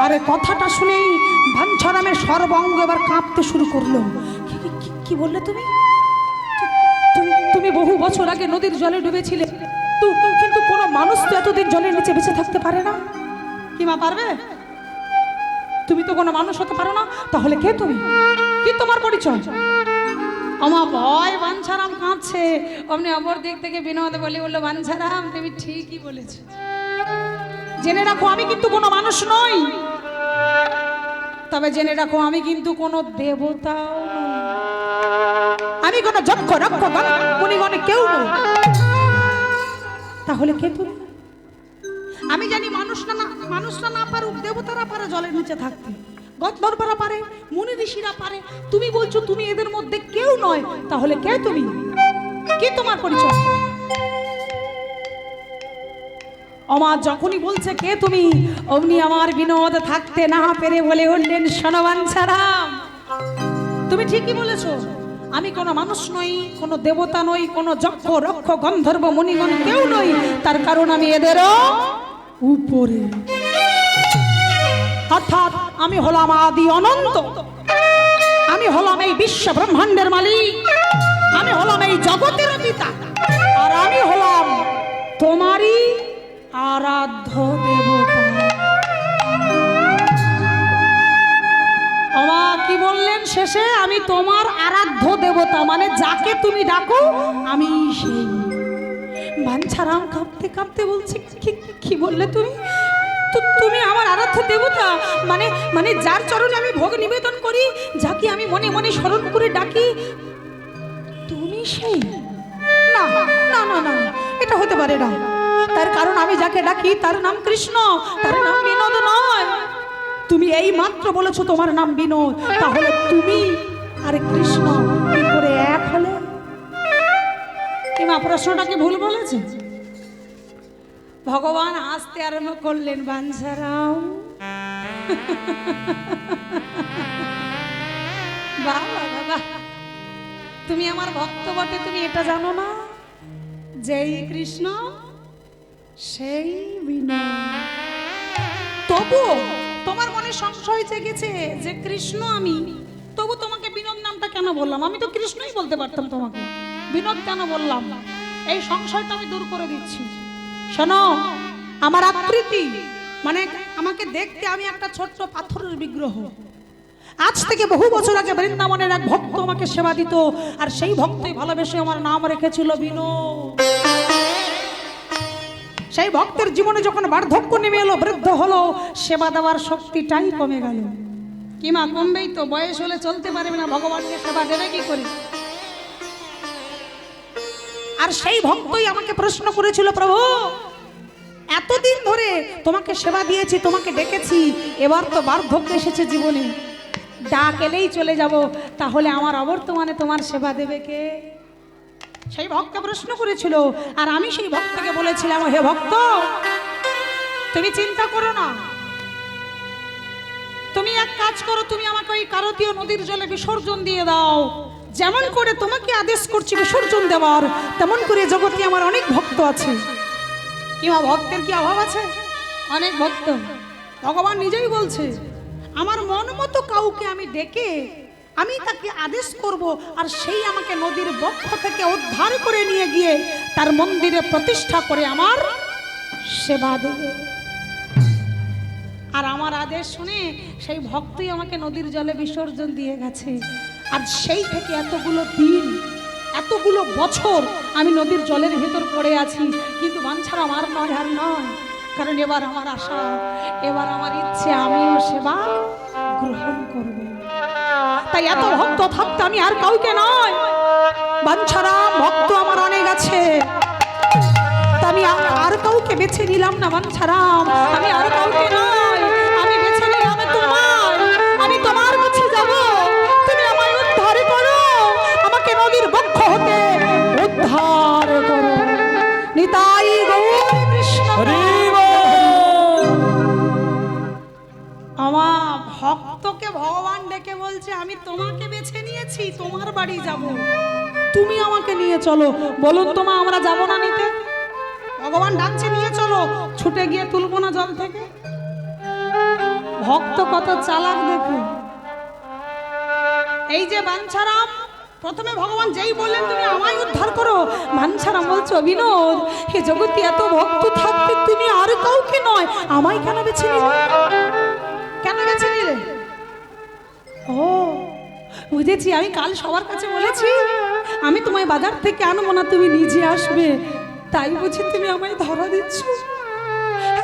Speaker 1: আরে কথাটা শুনেই বাঞ্ছারামের সর্বাঙ্গ এবার কাঁপতে শুরু করলো। কি বললে তুমি? তুমি বহু বছর আগে নদীর জলে ডুবেছিলে, কিন্তু কোনো মানুষ তো এতদিন জলের নিচে বেঁচে থাকতে পারে না। কি মা পারবে? তুমি তো কোনো মানুষ হতে পারো না, তাহলে কে তুমি? কি তোমার পরিচয়? আমার ভয় বাঞ্ছারাম কাঁদছে। অমনি অপর দিক থেকে বিনোদ বলে বললো, বাঞ্ছারাম, তুমি ঠিকই বলেছো, জেনে রাখো আমি কিন্তু কোনো মানুষ নই, তবে জেনে রাখো আমি কিন্তু কোনো দেবতাও নই, আমি কোনো যক্ষ রক্ষ মুনিগণে কেউ নই। তাহলে কে তুমি? আমি জানি মানুষরা না পারুক, দেবতারা পারে জলের নিচে থাকতে, গন্ধর্বরা পারে, মুনি ঋষিরা পারে, তুমি বলছো তুমি এদের মধ্যে কেউ নয়, তাহলে কে তুমি? কি তোমার পরিচয়? আমার যখনই বলছে কে তুমি, অমনি আমার বিনোদ থাকতে না পেরে বলে উঠলেন, শোনো বাঞ্ছারাম, তুমি ঠিকই বলেছো, আমি কোনো মানুষ নই, কোনো দেবতা নই, কোনো যক্ষ রক্ষ গন্ধর্ব মুনিগণ কেউ নই, তার কারণ আমি এদেরও উপরে, অর্থাৎ আমি হলাম আদি অনন্ত, আমি হলাম এই বিশ্ব ব্রহ্মাণ্ডের মালিক, আমি হলাম এই জগতের পিতা, আর আমি হলাম তোমারই আরাধ্য দেবতা। আমা কি বললেন শেষে? আমি তোমার আরাধ্য দেবতা, মানে যাকে তুমি ডাকো আমি সেই। বাঞ্ছারাম কাঁপতে কাঁপতে বলছে, কি বললে তুমি? তুমি আমার আরাধ্য দেবতা, মানে যার চরণে আমি ভোগ নিবেদন করি, যাকে আমি মনে মনে স্মরণ করে ডাকি, তুমি সেই? না না না না, এটা হতে পারে না, তার কারণ আমি যাকে ডাকি তার নাম কৃষ্ণ, তার নাম বিনোদ নয়। তুমি এই মাত্র বলেছো তোমার নাম বিনোদ, তাহলে তুমি আর কৃষ্ণ কি করে এক হলে? কিমা প্রশ্নটাকে ভুল বলেছে? ভগবান হাসতে আরম্ভ করলেন, বাঞ্ছারাম, বাবা বাবা, তুমি আমার ভক্ত বটে, তুমি এটা জানো না যেই কৃষ্ণ সেই বিনোদ? তবু তোমার মনে মনে সংশয় জেগেছে যে কৃষ্ণ আমি, তবু তোমাকে বিনোদ নামটা কেন বললাম? আমি তো কৃষ্ণই বলতে পারতাম, তোমাকে বিনোদ কেন বললাম? এই সংশয়টা আমি দূর করে দিচ্ছি। শোনো, আমার আকৃতি মানে আমাকে দেখতে আমি একটা ছোট্ট পাথরের বিগ্রহ। আজ থেকে বহু বছর আগে বৃন্দাবনের এক ভক্ত আমাকে সেবা দিত, আর সেই ভক্তই ভালোবেসে আমার নাম রেখেছিল বিনোদ। সেই ভক্তের জীবনে যখন বার্ধক্য নেমে এলো, বৃদ্ধ হলো, সেবা দেওয়ার শক্তিটাই কমে গেল। কি মা, কমবেই তো, বয়স হলে চলতে পারবে না, ভগবানকে সেবা দেবে কি করে? আর সেই ভক্তই আমাকে প্রশ্ন করেছিল, প্রভু এতদিন ধরে তোমাকে সেবা দিয়েছি, তোমাকে ডেকেছি, এবার তো বার্ধক্য এসেছে জীবনে, ডাক এলেই চলে যাব, তাহলে আমার অবর্তমানে তোমার সেবা দেবে কে? সেই ভক্ত প্রশ্ন করেছিল, আর আমি সেই ভক্তকে বলেছিলাম, হে ভক্ত, তুমি চিন্তা করো না, তুমি এক কাজ করো, তুমি আমাকে ওই কারতীয় নদীর জলে বিসর্জন দিয়ে দাও। যেমন করে তোমাকে আদেশ করছি বিসর্জন দেওয়ার, তেমন করে জগতে আমার অনেক ভক্ত আছে। কিংবা ভক্তের কি অভাব আছে? অনেক ভক্ত। ভগবান নিজেই বলছে, আমার মন মতো কাউকে আমি ডেকে আমি তাকে আদেশ করব, আর সেই আমাকে নদীর বক্ষ থেকে উদ্ধার করে নিয়ে গিয়ে তার মন্দিরে প্রতিষ্ঠা করে আমার সেবা দেবে। আর আমার আদেশ শুনে সেই ভক্তই আমাকে নদীর জলে বিসর্জন দিয়ে গেছে। আর সেই থেকে এতগুলো দিন, এতগুলো বছর আমি নদীর জলের ভেতর পড়ে আছি, কিন্তু বাঞ্ছার আমার নয়, আর নয়, কারণ এবার আমার আশা, এবার আমার ইচ্ছে, আমিও সেবা গ্রহণ করব। তাই এত ভক্ত থাকতে আমি আর কাউকে নয়, বাঞ্ছারাম ভক্ত আমার অনেক আছে, আমি আর কাউকে বেছে নিলাম না। বাঞ্ছারাম, আমি আর কাউকে নয়, আমি বেছে নিলাম তোমায়। আমি তোমার কাছে যাব, তুমি আমায় উদ্ধার করো, আমাকে নদীর বক্ষ হতে উদ্ধার করো। নিতাই গৌর কৃষ্ণ। আমার ভক্তকে ভগবান ডেকে বলছে, আমি তোমাকে বেছে নিয়েছি, তোমার বাড়ি যাব, তুমি আমাকে নিয়ে চলো। বলুন তোমা, আমরা যাব না নিতে? ভগবান ডাকছে, নিয়ে চলো। ছুটে গিয়ে তুলবো না জল থেকে? ভক্ত কত চালাক দেখুন। এই যে বাঞ্ছারাম, প্রথমে ভগবান যেই বললেন তুমি আমায় উদ্ধার করো, বাঞ্ছারাম বলছো, বিনোদ, হে জগতে এত ভক্ত থাকতে তুমি আর কাউকে নয়, আমায় কেন বেছে নিলে? কেন বেছে নিলে? ও বুঝেছি, আমি কাল সবার কাছে বলেছি আমি তোমায় বাজার থেকে আনবো না, তুমি নিজে আসবে, তাই বুঝি তুমি আমায় ধরা দিচ্ছ?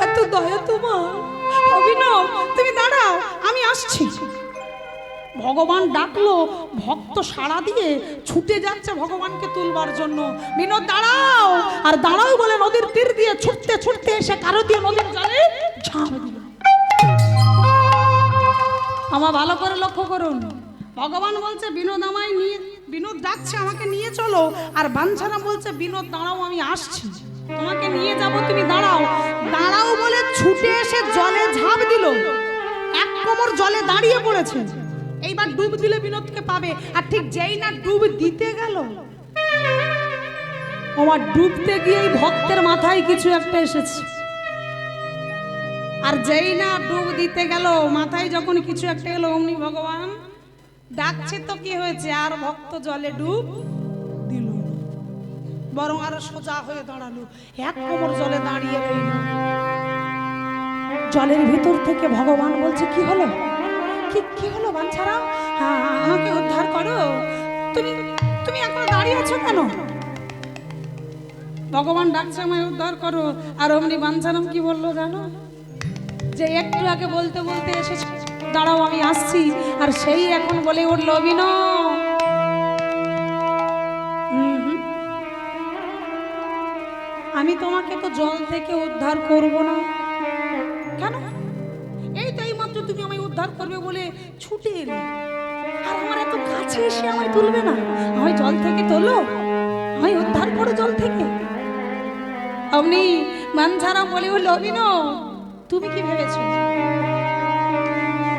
Speaker 1: এত দয়া তোমার। অভিনব, তুমি দাঁড়াও, আমি আসছি। ভগবান ডাকলো, ভক্ত সাড়া দিয়ে ছুটে যাচ্ছে ভগবানকে তুলবার জন্য। বিনোদ দাঁড়াও, আর দাঁড়াও বলে নদীর তীর দিয়ে ছুটতে ছুটতে এসে কারতীয় নদীর জলে ঝাঁপ দিল। আমার ভালো করে লক্ষ্য করুন, ভগবান বলছে বিনোদ আমায় নিয়ে, বিনোদ ডাকছে আমাকে নিয়ে চলো, আর বাঞ্ছারাম বলছে বিনোদ দাঁড়াও, আমি আসছি, তোমাকে নিয়ে যাব, তুমি দাঁড়াও। দাঁড়াও বলে ছুটে এসে জলে ঝাঁপ দিল, এক কোমর জলে দাঁড়িয়ে পড়েছে। এইবার ডুব দিলে বিনোদকে পাবে, আর ঠিক যেই না ডুব দিতে গেল, আমার ডুবতে গিয়ে ভক্তের মাথায় কিছু একটা এসেছে। আর যেই না ডুব দিতে গেল, মাথায় যখন কিছু একটা এলো, অমনি ভগবান ডাকছে তো কি হয়েছে, আর ভক্ত জলে ডুব দিল, বরং আরো সোজা হয়ে দাঁড়ালো, এক কোমর জলে দাঁড়িয়ে রইল। জলের ভিতর থেকে ভগবান বলছে, কি হলো, কি হলো বাঞ্ছারাম, আমাকে উদ্ধার করো, তুমি তুমি এখনো দাঁড়িয়ে আছো কেন? ভগবান ডাকছে আমায় উদ্ধার করো, আর অমনি বাঞ্ছারাম কি বললো জানো? যে একটু আগে বলতে বলতে এসেছে দাঁড়াও আমি আসছি, আর সেই এখন বলে উঠল, বিনোদ আমি তোমাকে তো জল থেকে উদ্ধার করব না। কেন? এই তো এইমাত্র তুমি আমায় উদ্ধার করবে বলে ছুটে এলে, আর আমার এত কাছে এসে আমায় তুলবে না? আমায় জল থেকে তোলো, আমায় উদ্ধার করো জল থেকে। অমনি বাঞ্ছারাম বলে উঠল, বিনোদ তুমি কি ভেবেছো?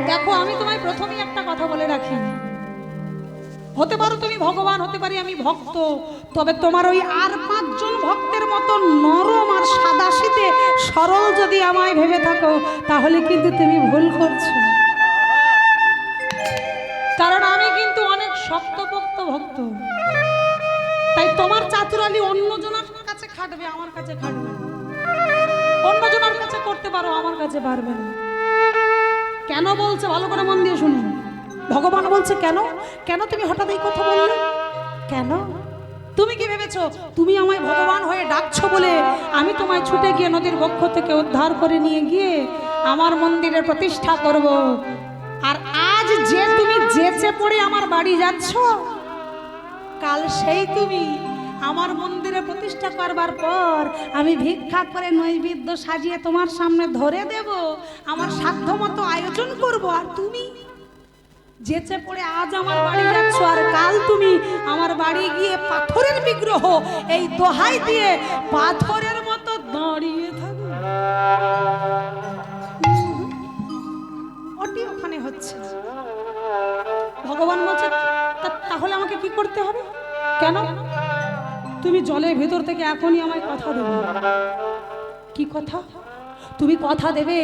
Speaker 1: দেখো, আমি তোমায় প্রথমেই একটা কথা বলে রাখি, হতে পারো তুমি ভগবান, হতে পারি আমি ভক্ত, তবে তোমার ওই আর 5 জন ভক্তের মতো নরম আর সাদাসিধে সরল যদি আমায় ভেবে থাকো, তাহলে কিন্তু তুমি ভুল করছো। কারণ আমি কিন্তু অনেক শক্তপোক্ত ভক্ত। তাই তোমার চাতুরালি অন্যজনের কাছে খাটবে, আমার কাছে খাটবে না। অন্যজনের কাছে করতে পারো, আমার কাছে পারবে না। কেন বলছে ভালো করে মন দিয়ে শুনুন। ভগবান বলছে কেন, কেন তুমি হঠাৎ এই কথা বললে? কেন? তুমি কি ভেবেছো তুমি আমায় ভগবান হয়ে ডাকছো বলে আমি তোমায় ছুটে গিয়ে নদীর বক্ষ থেকে উদ্ধার করে নিয়ে গিয়ে আমার মন্দিরে প্রতিষ্ঠা করব? আর আজ যে তুমি যেচে পড়ে আমার বাড়ি যাচ্ছ, কাল সেই তুমি আমার মন্দিরে প্রতিষ্ঠা করবার পর আমি ভিক্ষা করে নৈবেদ্য সাজিয়ে তোমার সামনে ধরে দেব, আমার সাধ্যমতো আয়োজন করব। আর তুমি যেচে পড়ে আজ আমার বাড়ি যাচ্ছ, আর কাল তুমি আমার বাড়ি গিয়ে পাথরের বিগ্রহ এই দোহাই দিয়ে পাথরের মতো দাঁড়িয়ে থাকবে। ওটি ওখানে হচ্ছে। ভগবান বলছে তাহলে আমাকে কি করতে হবে? কেন? তুমি জলের ভেতর থেকে এখনই আমায় কথা দেবে। কি কথা? তুমি কথা দেবে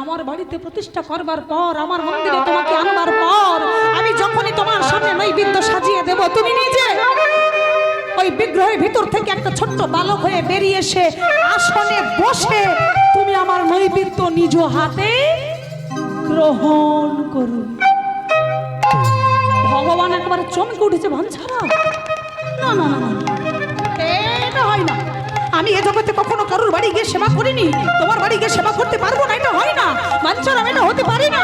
Speaker 1: আমার বাড়িতে প্রতিষ্ঠা করবার পর, আমার মন্দিরে তোমাকে আনবার পর আমি যখনই তোমার সামনে নৈবেদ্য সাজিয়ে দেব, তুমি নিজে ওই বিগ্রহের ভিতর থেকে একটা ছোট্ট বালক হয়ে বেরিয়ে এসে আসনে বসে তুমি আমার নৈবেদ্য নিজ হাতে গ্রহণ করো। ভগবান একবারে চমকে উঠেছে। ভাঞ্ছারা, না না না না, এটা হয় না। আমি এ জগতে কখনো কারোর বাড়ি গিয়ে সেবা করিনি, তোমার বাড়ি গিয়ে সেবা করতে পারবো না, এটা হয় না। বাঞ্ছারাম, এটা হতে পারে না।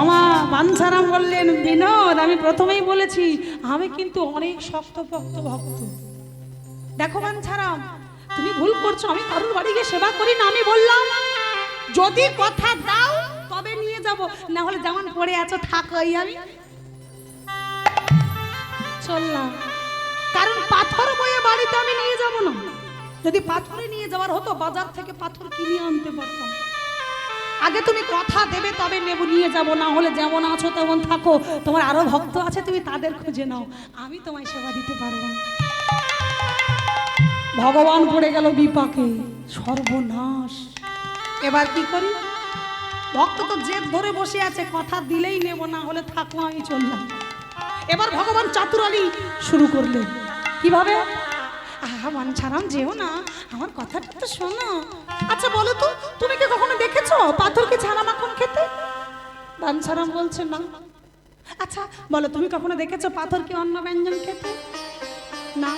Speaker 1: আমার বাঞ্ছারাম বললেন, বিনোদ, আমি প্রথমেই বলেছি আমি কিন্তু অনেক শক্তপোক্ত ভক্ত। দেখো বাঞ্ছারাম, তুমি ভুল করছো। আমি কারোর বাড়ি গিয়ে সেবা করি না। আমি বললাম যদি কথা দাও তবে নিয়ে যাব, না হলে যেমন পড়ে আছো থাকোই। আমি চললাম, কারণ পাথর বয়ে বাড়িতে আমি নিয়ে যাব না। যদি পাথরে নিয়ে যাওয়ার হতো বাজার থেকে পাথর কিনে আনতে পারতাম। আগে তুমি কথা দেবে তবে নেব, নিয়ে যাব, না হলে যেমন আছো তেমন থাকো। তোমার আরো ভক্ত আছে, তুমি তাদের খুঁজে নাও, আমি তোমায় সেবা দিতে পারবো না। ভগবান পড়ে গেল বিপাকে, সর্বনাশ। এবার কি করি? ভক্ত তো জেদ ধরে বসে আছে, কথা দিলেই নেব, না হলে থাকো, আমি চললাম। এবার ভগবান চাতুরালি শুরু করলেন। কিভাবে? আহা বাঞ্ছারাম, যেও না, আমার কথাটা তো শোনো। আচ্ছা বলো তো, তুমি কি কখনো দেখেছো পাথরকে ছানা মাখন খেতে? বাঞ্ছারাম বলছে না। আচ্ছা বলো, তুমি কখনো দেখেছো পাথরকে অন্ন ব্যঞ্জন খেতে? না।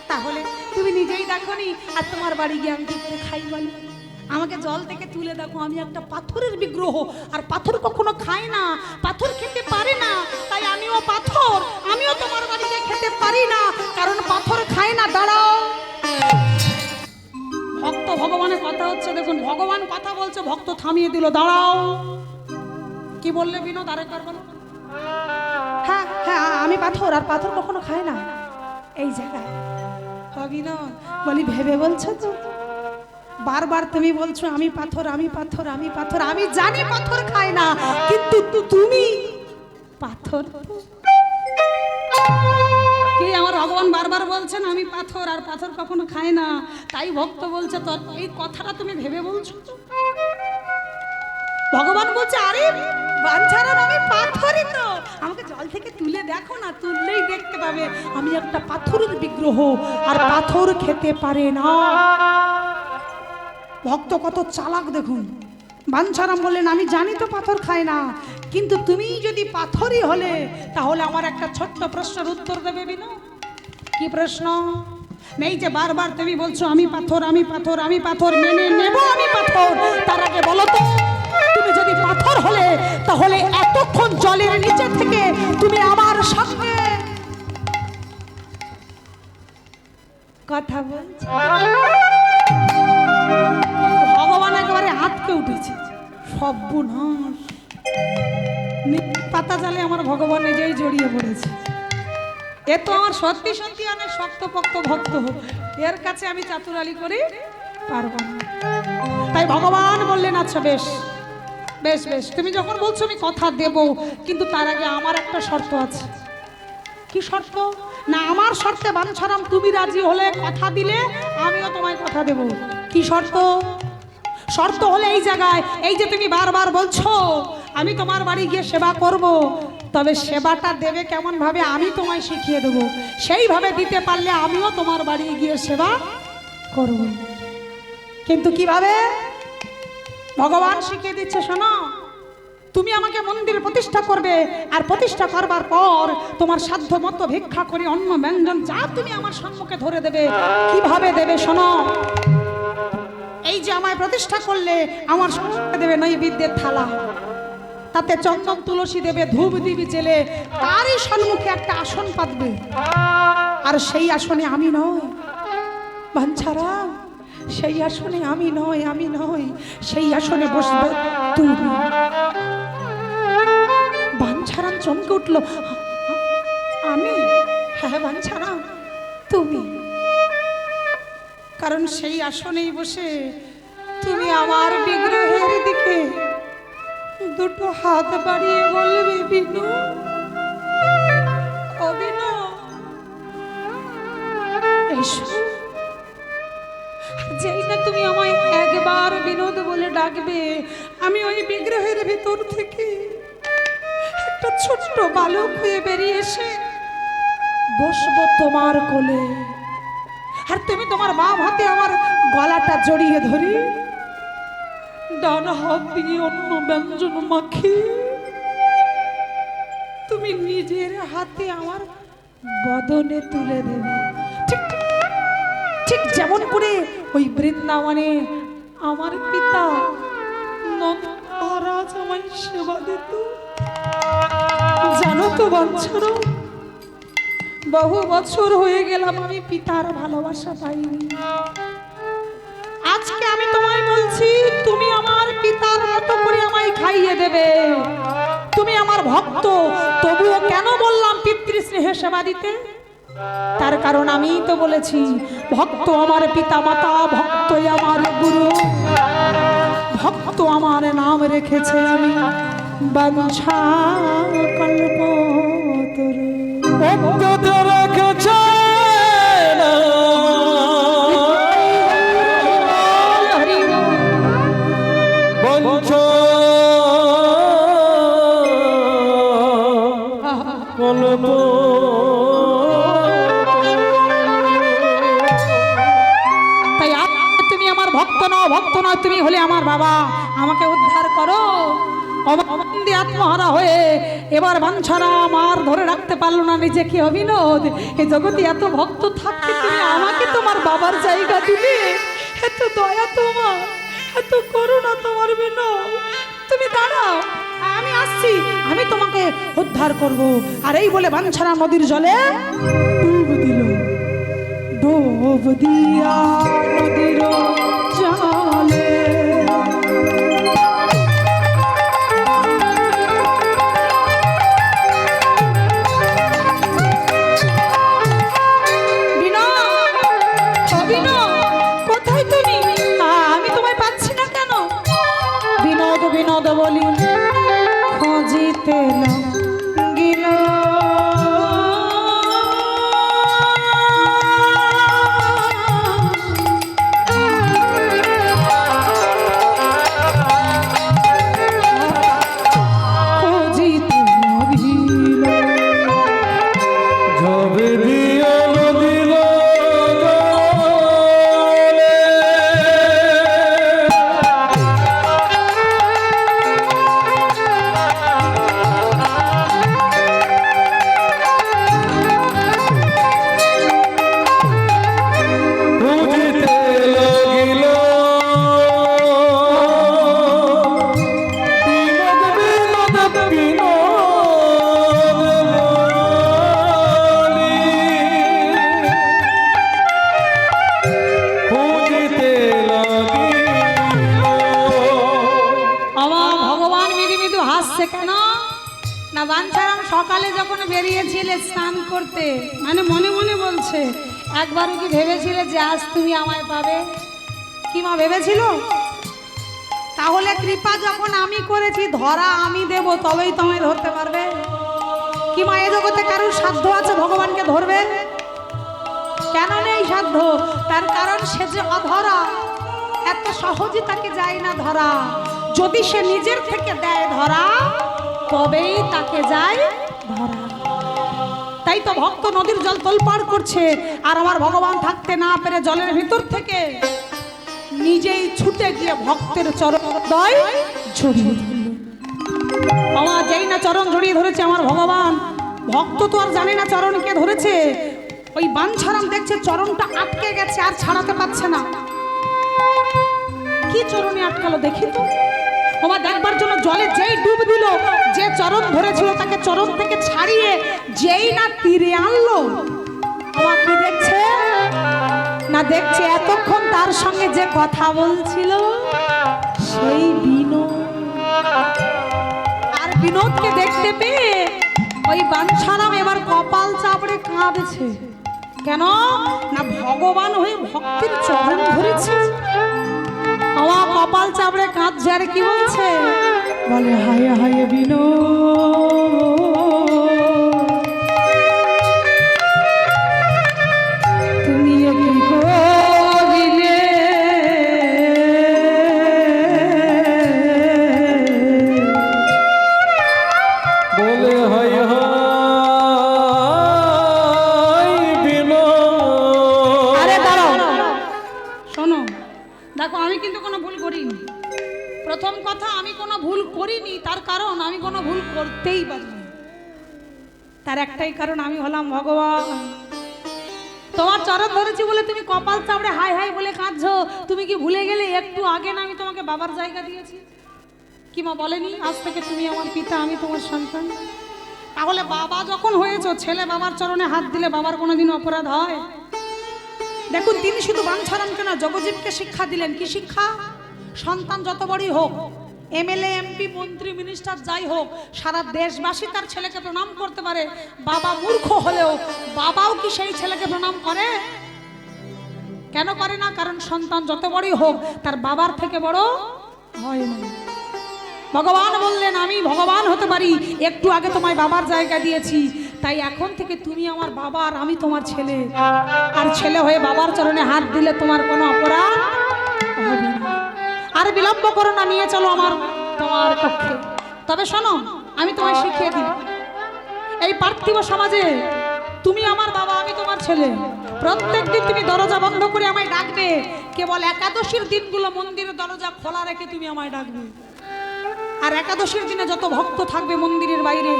Speaker 1: তাহলে তুমি নিজেই দেখোনি, আর তোমার বাড়ি গিয়ে আমি কি করে খাই বলো? আমাকে জল থেকে তুলে দেখো, আমি একটা পাথরের বিগ্রহ, আর পাথর কখনো খায় না, পাথর খেতে পারে না। তাই আমিও পাথর, আমিও তোমার বাড়িতে খেতে পারি না, কারণ পাথর খায় না। দাঁড়াও, ভক্ত ভগবানের কথা হচ্ছে, দেখুন ভগবান কথা বলছে, ভক্ত থামিয়ে দিল। দাঁড়াও, কি বললে বিনোদ? আরেকবার বলো। হ্যাঁ হ্যাঁ, আমি পাথর, আর পাথর কখনো খায় না। এই জায়গায় বিনোদ বলি, ভেবে বলছো তো? বারবার তুমি বলছো আমি পাথর, আমি পাথর, আমি পাথর। আমি জানি পাথর খায় না, কিন্তু তুমি পাথর। কি আমার ভগবান বারবার বলছেন আমি পাথর, আর পাথর কখনো খায় না। তাই ভক্ত বলছে তো এই কথাটা তুমি ভেবে বলছো তো? ভগবান বলছে, আরে বাঞ্ছারাম, আমি পাথরই তো, আমাকে জল থেকে তুলে দেখো না, তুললেই দেখতে পাবে আমি একটা পাথরের বিগ্রহ, আর পাথর খেতে পারে না। ভক্ত কত চালাক দেখুন। বাঞ্ছারাম বললেন, আমি জানি তো পাথর খায় না, কিন্তু তুমি যদি পাথরই হলে তাহলে আমার একটা ছোট্ট প্রশ্নের উত্তর দেবে বিনো। কি প্রশ্ন? নেই যে বারবার তুমি বলছো আমি পাথর, আমি পাথর, আমি পাথর, মেনে নেব আমি পাথর। তার আগে বলো তো, তুমি যদি পাথর হলে তাহলে এতক্ষণ জলের নিচে থেকে তুমি আমার সঙ্গে কথা বলছো। ভগবান একেবারে আটকে উঠেছে, সর্বনাশ। পাতা জালে আমার ভগবান নিজেই জড়িয়ে পড়েছে। এ তো আমার সত্যি সত্যি অনেক শক্তপোক্ত ভক্ত, এর কাছে আমি চাতুরালি করে পারবো না। তাই ভগবান বললেন, আচ্ছা বেশ বেশ বেশ, তুমি যখন বলছো আমি কথা দেব, কিন্তু তার আগে আমার একটা শর্ত আছে। কি শর্ত? না আমার শর্তে বাঞ্ছারাম তুমি রাজি হলে, কথা দিলে আমিও তোমায় কথা দেব। কি শর্ত? শর্ত হলে এই জায়গায়, এই যে তুমি বারবার বলছো আমি তোমার বাড়ি গিয়ে সেবা করব, তবে সেবাটা দেবে কেমন ভাবে আমি তোমায় শিখিয়ে দেবো। সেইভাবে দিতে পারলে আমিও তোমার বাড়ি গিয়ে সেবা করব। কিন্তু কিভাবে ভগবান শিখিয়ে দিচ্ছে, শোনো, তুমি আমাকে মন্দির প্রতিষ্ঠা করবে, আর প্রতিষ্ঠা করবার পর তোমার সাধ্য মতো ভিক্ষা করে অন্ন ব্যঞ্জন যা তুমি আমার সম্মুখে ধরে দেবে। কিভাবে দেবে শোনো, এই যে আমায় প্রতিষ্ঠা করলে আমার সম্মুখে দেবে নৈবেদ্যের থালা, তাতে চন্দন তুলসী দেবে, ধূপ দিবি জেলে, তারই সম্মুখে একটা আসন পাতবে। আর সেই আসনে আমি নয় বাঞ্ছারা, সেই আসনে আমি নয়, সেই আসনে বসবে তুমি। বাঞ্ছারাম চমকে উঠল, আমি? হ্যাঁ বাঞ্ছারাম, তুমি। কারণ সেই আসনেই বসে তুমি আমার বিগ্রহের দিকে দুটো হাত বাড়িয়ে বলবে, বিনু, ও বিনু, এসো। যেই না তুমি আমায় একবার বিনোদ বলে ডাকবে, আমি ওই বিগ্রহের ভিতর থেকে একটা ছোট্ট বালক হয়ে বেরিয়ে এসে বসবো তোমার কোলে। আর তুমি তোমার বাম হাতে আমার গলাটা জড়িয়ে ধরে ডান হাত দিয়ে অন্য ব্যঞ্জন মাখি তুমি নিজের হাতে আমার বদনে তুলে দেবে। ঠিক ঠিক যেমন করে ওই বৃন্দাবনে আমার পিতা নন্দ মহারাজ আমায় সেবা দিত। জানো তো বাঞ্ছারা, বহু বছর হয়ে গেলাম আমি পিতার ভালোবাসা পাইনি। আজকে আমি তোমায় বলছি, তুমি আমার পিতার মতো করে আমায় খাইয়ে দেবে। তুমি আমার ভক্ত, তবুও কেন বললাম পিতৃস্নেহে সেবা দিতে? তার কারণ আমি তো বলেছি, ভক্ত আমার পিতা মাতা, ভক্তই আমার গুরু, ভক্ত আমার নাম রেখেছে আমি বাঞ্ছা কল্পতরু।
Speaker 2: ভক্ত রেখেছে না বঞ্চ কল্প।
Speaker 1: তাই তুমি আমার ভক্ত নও, ভক্ত নয়, তুমি হলে আমার বাবা। আমাকে উদ্ধার করো। অবন্দি আত্মহারা হয়ে এবার বাঞ্ছারা আমার ধরে রাখতে পারলো না নিজেকে। অবিনোদ, এ জগতে এত ভক্ত থাকতে তুমি আমাকে তোমার বাবার জায়গা দিলে? এত দয়া তোমার, এত করুণা তোমার। বিনোদ, তুমি দাঁড়াও, আমি আসছি, আমি তোমাকে উদ্ধার করব। আর এই বলে বাঞ্ছারা নদীর জলে ডুব দিল। ডুব দিয়া নদীর জলে বলি খোঁজিতে গিল। খোঁজিতে গিল
Speaker 2: ঝবে দিয়া নদীল
Speaker 1: কেন না? বাঞ্ছারাম সকালে যখন বেরিয়েছিলে স্নান করতে, মানে মনে মনে বলছে, একবারও কি ভেবেছিলে যে আজ তুমি আমায় পাবে? কি মা ভেবেছিল? তাহলে কৃপা যখন আমি করেছি, ধরা আমি দেব, তবেই তোমায় ধরতে পারবে। কি মা এ জগতে কারোর সাধ্য আছে ভগবানকে ধরবে? কেন নেই সাধ্য? তার কারণ সে যে অধরা, এত সহজে তাকে যায় না ধরা। যদি সে নিজের থেকে দেয় ধরা তবেই তাকে যায় ধরা। তাই তো ভক্ত নদীর জল তোলপাড় করছে, আর আমার ভগবান থাকতে না পেরে জলের ভিতর থেকে নিজেই ছুটে গিয়ে ভক্তের চরণ জড়িয়ে ধরল। আমার যেই না চরণ জড়িয়ে ধরেছে আমার ভগবান, ভক্ত তো আর জানে না চরণকে ধরেছে। ওই বাঞ্ছারাম দেখছে চরণটা আটকে গেছে, আর ছাড়াতে পারছে না। কি চরণে আটকালো দেখি তো। আমার দেখবার জন্য জলে যেই ডুব দিল, যে চরণ ধরেছিল তাকে চরণ থেকে ছাড়িয়ে যেই না তীরে আনলো, আমার কি দেখছে না দেখছে এতক্ষণ তার সঙ্গে যে কথা বলছিল সেই বিনোদ। আর বিনোদকে দেখতে পেয়ে ওই বাঞ্ছারাম এবার কপাল চাপড়ে কাঁদছে। কেন না ভগবান হয়ে ভক্তির চরণ ধরেছে। আমার কপাল চাপড়ে কাঁদছে, আর কি বলছে, বলে হায় হায় বিনোদ, তুমি কি করিলে,
Speaker 2: বলে হাই হাই বিনোদ।
Speaker 1: আরে দাঁড়াও শোনো, দেখো আমি কিন্তু কোনো ভুল করিনি। প্রথম কথা, আমি কোনো ভুল করিনি, তার কারণ আমি কোনো ভুল করতেই পারি না। তার একটাই কারণ, আমি হলাম ভগবান। তোমার চরণ ধরেছি বলে তুমি কপাল চাপড়ে হাই হাই বলে কাঁদছো। তুমি কি ভুলে গেলে একটু আগে না আমি তোমাকে বাবার জায়গা দিয়েছি? কি মা বলেনি আজ থেকে তুমি আমার পিতা, আমি তোমার সন্তান? তাহলে বাবা যখন হয়েছো, ছেলে বাবার চরণে হাত দিলে বাবার কোনোদিন অপরাধ হয়? দেখুন, তিনি শুধু বাঞ্ছারামকে না, জগজীবকে শিক্ষা দিলেন। কি শিক্ষা? সন্তান যত বড়ই হোক, এমএলএ এমপি মন্ত্রী মিনিস্টার যাই হোক, সারা দেশবাসী তার ছেলেকে প্রণাম করতে পারে। বাবা মূর্খ হলেও বাবাও কি সেই ছেলেকে প্রণাম করে? কেন করে না? কারণ সন্তান যত বড়ই হোক তার বাবার থেকে বড় হয় না। ভগবান বললেন আমি ভগবান হতে পারি, একটু আগে তোমায় বাবার জায়গা দিয়েছি, তাই এখন থেকে তুমি আমার বাবা আর আমি তোমার ছেলে। আর ছেলে হয়ে বাবার চরণে হাত দিলে তোমার কোনো অপরাধ হবে না। আর বিলম্ব করো না, নিয়ে চলো তোমার পক্ষে। তবে শোনো, আমি তোমায় শিখিয়ে দিই, এই পার্থিব সমাজে তুমি আমার বাবা, আমি তোমার ছেলে। প্রত্যেকদিন তুমি দরজা বন্ধ করে আমায় ডাকবে, কেবল একাদশীর দিনগুলো মন্দিরের দরজা খোলা রেখে তুমি আমায় ডাকবে। আর একাদশীর দিনে যত ভক্ত থাকবে মন্দিরের বাইরে,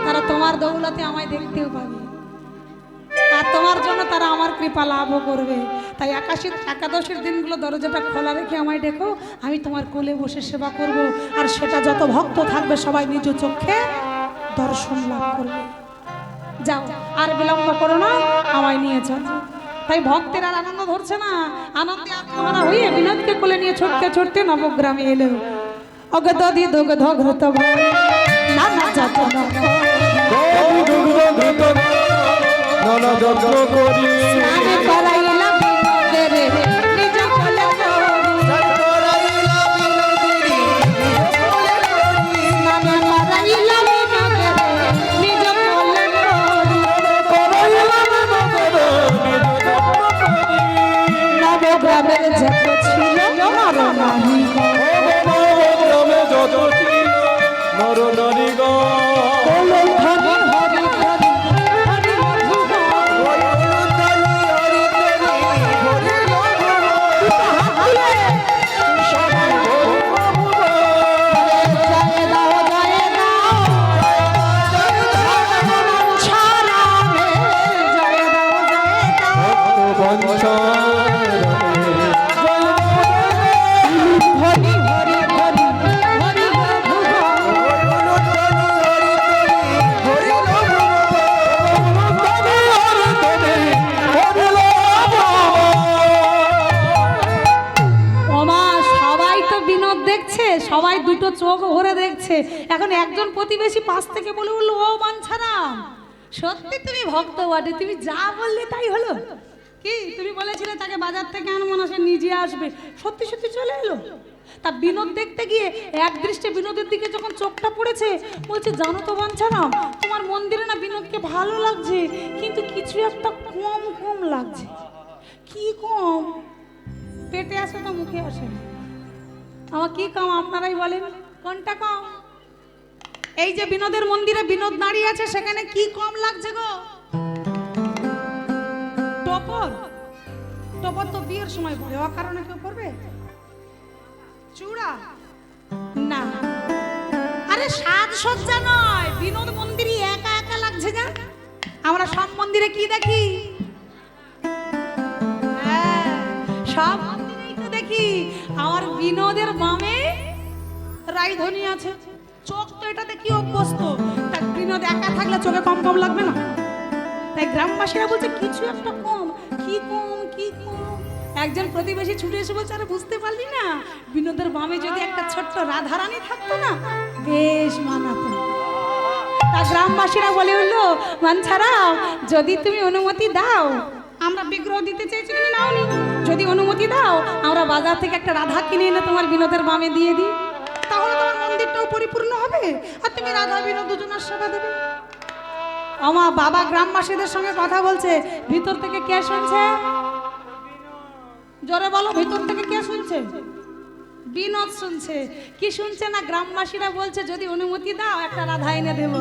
Speaker 1: তারা তোমার দৌলতে আমায় দেখতেও পাবে, আর তোমার জন্য তারা আমার কৃপা লাভও করবে। তাই একাদশীর দিনগুলো দরজাটা খোলা রেখে আমায় ডেকো, আমি তোমার কোলে বসে সেবা করব। আর সেটা যত ভক্ত থাকবে সবাই নিজ চোখে দর্শন লাভ করবে। যাও, আর বিলম্ব করো না, আমায় নিয়ে চলো। তাই ভক্তের আর আনন্দ ধরছে না, আনন্দে আত্মহারা হয়ে বিনোদকে কোলে নিয়ে ছুটতে ছুটতে নবগ্রামে এলো। অগদ দিয়ে দগধ ঘৃত নানা যত্ন
Speaker 2: নানা যত্ন করি
Speaker 1: স্নানে করাইলাম বিনোদেরে, নিজ কোলে করি। স্নানে করাইলাম বিনোদেরে, নিজ কোলে করি। নবগ্রামের যত ছিল নর নারী,
Speaker 2: নবগ্রামে যত ছিল নর নারীগণ,
Speaker 1: সবাই দুটো চোখ ভরে দেখছে। এখন একজন প্রতিবেশী পাশ থেকে বলে বললো, ও বাঞ্ছারাম, সত্যি তুমি ভক্ত বটে, তুমি যা বললে তাই হলো। কি তুমি বলেছিলে তাকে বাজার থেকে আনবো না, সে নিজে আসবে, সত্যি সত্যি চলে এলো। তা বিনোদ দেখতে গিয়ে এক দৃষ্টে বিনোদের দিকে যখন চোখটা পড়েছে, বলছে জানো তো বাঞ্ছারাম, তোমার মন্দিরে না বিনোদকে ভালো লাগছে, কিন্তু কিছু একটা কম কম লাগছে। কি কম? পেটে আসে তো মুখে আসে না। আমার কি কম আপনারাই বলেন, কোনটা কম? এই যে বিনোদের মন্দিরে বিনোদ দাঁড়িয়ে আছে, সেখানে কি কম লাগছে গো? টপর, টপর তো বিয়ের সময় পরে, ও কারণে কেউ পরবে? চূড়া না, আরে সাজসজ্জা নয়, বিনোদ মন্দিরই একা একা লাগছে না? আমরা সব মন্দিরে কি দেখি? হ্যাঁ, সব মন্দিরেই তো দেখি আমার বিনোদের বামে রাইধনি আছে। চোখ তো এটাতে কি অভ্যস্ত, তা বিনোদ একা থাকলে চোখে কম কম লাগবে না? তাই গ্রামবাসীরা বলছে কিছু একটা কম। কি কম, কি কম? একজন প্রতিবেশী ছুটে এসে বলছে, আরে বুঝতে পারলি না, বিনোদের বামে যদি একটা ছোট্ট রাধারানী থাকতো না, বেশ মানাতো। তা গ্রামবাসীরা বলে উঠলো, মান ছাড়াও, যদি তুমি অনুমতি দাও, আমরা বিগ্রহ দিতে চেয়েছি, তুমি নাওনি, যদি অনুমতি দাও আমরা বাজার থেকে একটা রাধা কিনে এনে তোমার বিনোদের বামে দিয়ে দিই, তাহলে তোমার মন্দিরটাও পরিপূর্ণ হবে আর তুমি রাধা বিনোদ দুজনের সেবা দেবে। আমার বাবা গ্রামবাসীদের সঙ্গে কথা বলছে, ভিতর থেকে কে শুনছে? জোরে বলো, ভিতর থেকে কে শুনছে? বিনোদ শুনছে। কি শুনছে না, গ্রামবাসীরা বলছে যদি অনুমতি দাও একটা রাধা এনে দেব।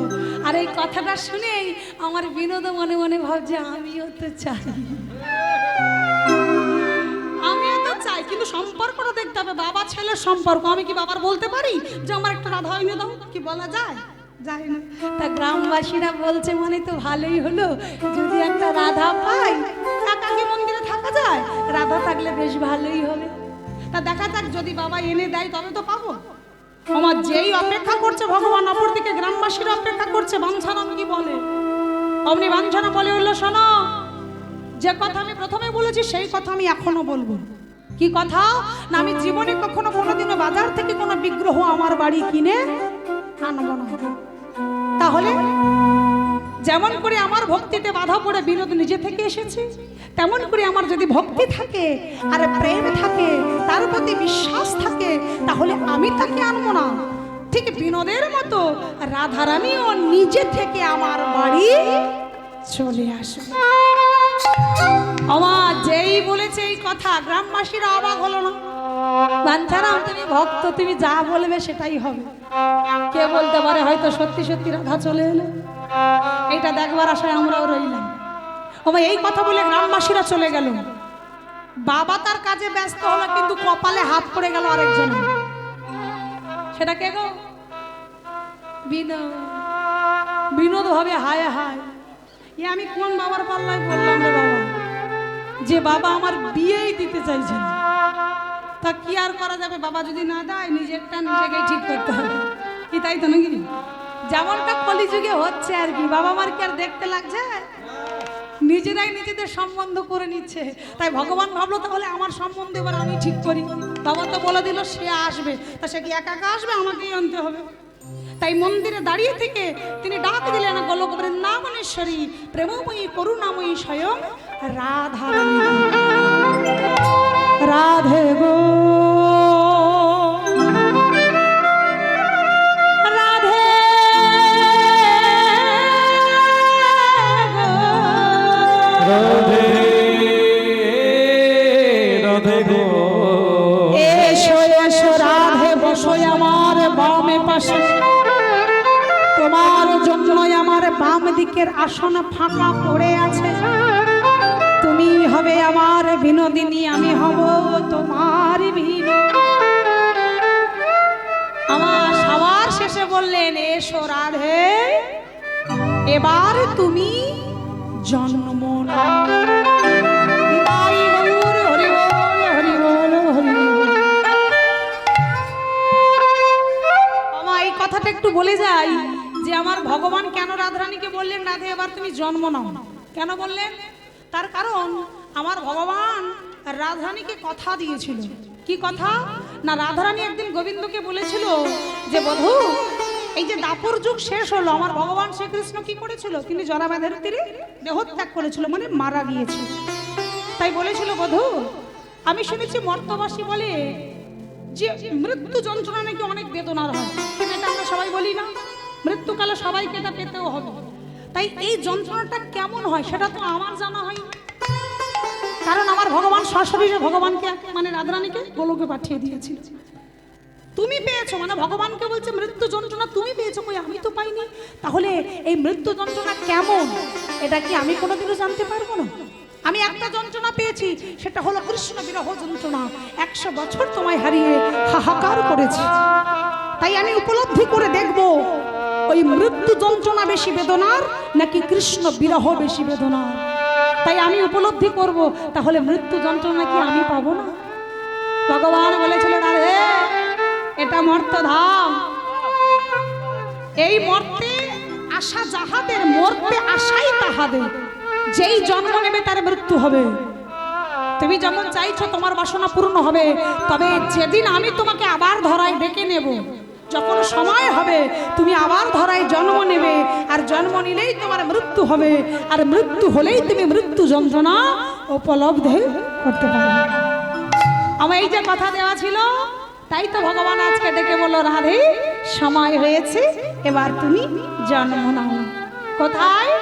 Speaker 1: আর এই কথাটা শুনেই আমার বিনোদ মনে মনে ভাবছে, আমিও তো চাই, আমিও তো চাই, কিন্তু সম্পর্কটা দেখতে হবে, বাবা ছেলের সম্পর্ক। আমি কি বাবার বলতে পারি যে আমার একটা রাধা এনে দাও? কি বলা যায়? যায় না। তা গ্রামবাসীরা বলছে, মানে তো ভালোই হলো, যদি একটা রাধা পাই, একাকী মন্দিরে থাকা যায়, রাধা থাকলে বেশ ভালোই হবে। তা দেখা যাক, যদি বাবা এনে দেয় তবে তো পাবো। আমার যেই অপেক্ষা করছে ভগবান, অপরদিকে গ্রামবাসীরা অপেক্ষা করছে। বাঞ্ছারাম কি বলে? অমনি বাঞ্ছারাম বলে উঠলো, শোনো, যে কথা আমি প্রথমে বলেছি সেই কথা আমি এখনো বলবো। কি কথা না, আমি জীবনে কখনো কোনোদিনও বাজার থেকে কোনো বিগ্রহ আমার বাড়ি কিনে আনবো না। তাহলে যেমন করে আমার ভক্তিতে বাধা পড়ে বিনোদ নিজে থেকে এসেছে, তেমন করে আমার যদি ভক্তি থাকে আর প্রেম থাকে, তার প্রতি বিশ্বাস থাকে, তাহলে আমি তাকে আনবো না। ঠিক বিনোদের মতো রাধারানীও নিজে থেকে আমার বাড়ি চলে আসবে। আমার যেই বলেছে এই কথা, গ্রামবাসীরা অবাক হলো না। বাঞ্ছারাম, তুমি ভক্ত, তুমি যা বলবে সেটাই হবে। কে বলতে পারে হয়তো সত্যি সত্যি রাধা চলে এলো, এইটা দেখবার আশায় আমরাও রইলাম। এই কথা বলে গ্রামবাসীরা চলে গেল। বাবা তার কাজে ব্যস্ত হলো, কিন্তু কপালে হাত পড়ে গেল আরেকজন। সেটা কে গো? বিনোদ। বিনোদ ভাবে, হায় হায়, আমি কোন বাবার পাল্লায় বললাম রে বাবা, যে বাবা আমার বিয়েই দিতে চাইছেন। তা কি আর করা যাবে, বাবা যদি না দেয় নিজেরটা নিজেকেই ঠিক করতে হবে, কি তাই তো নাকি? যেমনটা কলিযুগে হচ্ছে আর কি, বাবা মার কি আর দেখতে লাগছে? নিজেরাই নিজেদের সম্বন্ধ করে নিচ্ছে। তাই ভগবান ভাবলো, তাহলে আমার সম্বন্ধ এবার আমি ঠিক করি। বাবা তো বলে দিল সে আসবে, তা সে কি একা একা আসবে? আমাকেই আনতে হবে। তাই মন্দিরে দাঁড়িয়ে থেকে তিনি ডাক দিলেন, গোলক বৃন্দাবনেশ্বরী প্রেমময়ী করুণাময়ী স্বয়ং রাধা। রাধে গো রাধে
Speaker 2: রাধে রাধে গো,
Speaker 1: এসো এসো রাধে, বসো আমার বামে পাশে, তোমার জন্যই আমার বাম দিকের আসন ফাঁকা পড়ে আছে। তুমি হবে আমার বিনোদিনী, আমি হব তোমার বিনোদ। আমার সবার শেষে বললেন, এসো রাধে, এবার তুমি জন্ম নাও। নিতাই গৌর, হরি বল, হরি বল, হরি বল। আমার এই কথাটা একটু বলে যাই, যে আমার ভগবান কেন রাধারানীকে বললেন, রাধে এবার তুমি জন্ম নাও? কেন বললেন? তার কারণ আমার ভগবান রাধারানীকে কথা দিয়েছিল। কি কথা না, রাধারানী একদিন গোবিন্দকে বলেছিল যে বধূ, এই যে দাপর যুগ শেষ হলো, আমার ভগবান শ্রীকৃষ্ণ কি করেছিল? তিনি জরাবাঁধের তীরে দেহত্যাগ করেছিল, মানে মারা গিয়েছিল। তাই বলেছিল, বধূ আমি শুনেছি মর্তবাসী বলে যে মৃত্যু যন্ত্রণা নাকি অনেক বেদনার হয়, কিন্তু এটা আমরা সবাই বলি না, মৃত্যুকালে সবাইকে এটা পেতেও হবে। তাই এই যন্ত্রণাটা কেমন হয় সেটা তো আমার জানা হয়, কারণ আমার ভগবান সশরীরে ভগবানকে মানে রাধারানীকে গোলকে পাঠিয়ে দিয়েছিল। তুমি পেয়েছো, মানে ভগবানকে বলছে মৃত্যু যন্ত্রণা তুমি পেয়েছো, কই আমি তো পাইনি। তাহলে এই মৃত্যু যন্ত্রণা কেমন, এটা কি আমি কোনোদিনও জানতে পারবো না? আমি একটা যন্ত্রণা পেয়েছি, সেটা হলো কৃষ্ণ বিরহ যন্ত্রণা। 100 বছর তোমায় হারিয়ে হাহাকার করেছি, তাই আমি উপলব্ধি করে দেখব ওই মৃত্যু যন্ত্রণা বেশি বেদনার নাকি কৃষ্ণ বিরহ বেশি বেদনার। তাই আমি উপলব্ধি করব, তাহলে মৃত্যু যন্ত্রণা কি আমি পাবো না? ভগবান বলেছিল, রাধে এটা মর্তধাম, এই মর্তে আশা যাহাদের, মরতে আশাই তাহাদের, যেই জন্ম নেবে তার মৃত্যু হবে। তুমি যখন চাইছো তোমার বাসনা পূর্ণ হবে, তবে যেদিন আমি তোমাকে আবার ধরায় ডেকে নেব, যখন সময় হবে তুমি আবার ধরায় জন্ম নেবে, আর জন্ম নিলেই তোমার মৃত্যু হবে, আর মৃত্যু হলেই তুমি মৃত্যু যন্ত্রণা উপলব্ধি করতে পারবে। আমার এই যে কথা দেওয়া ছিল, তাই তো ভগবান আজকে ডেকে বলল, রাধে সময় হয়েছে, এবার তুমি জন্ম নাও। কোথায়?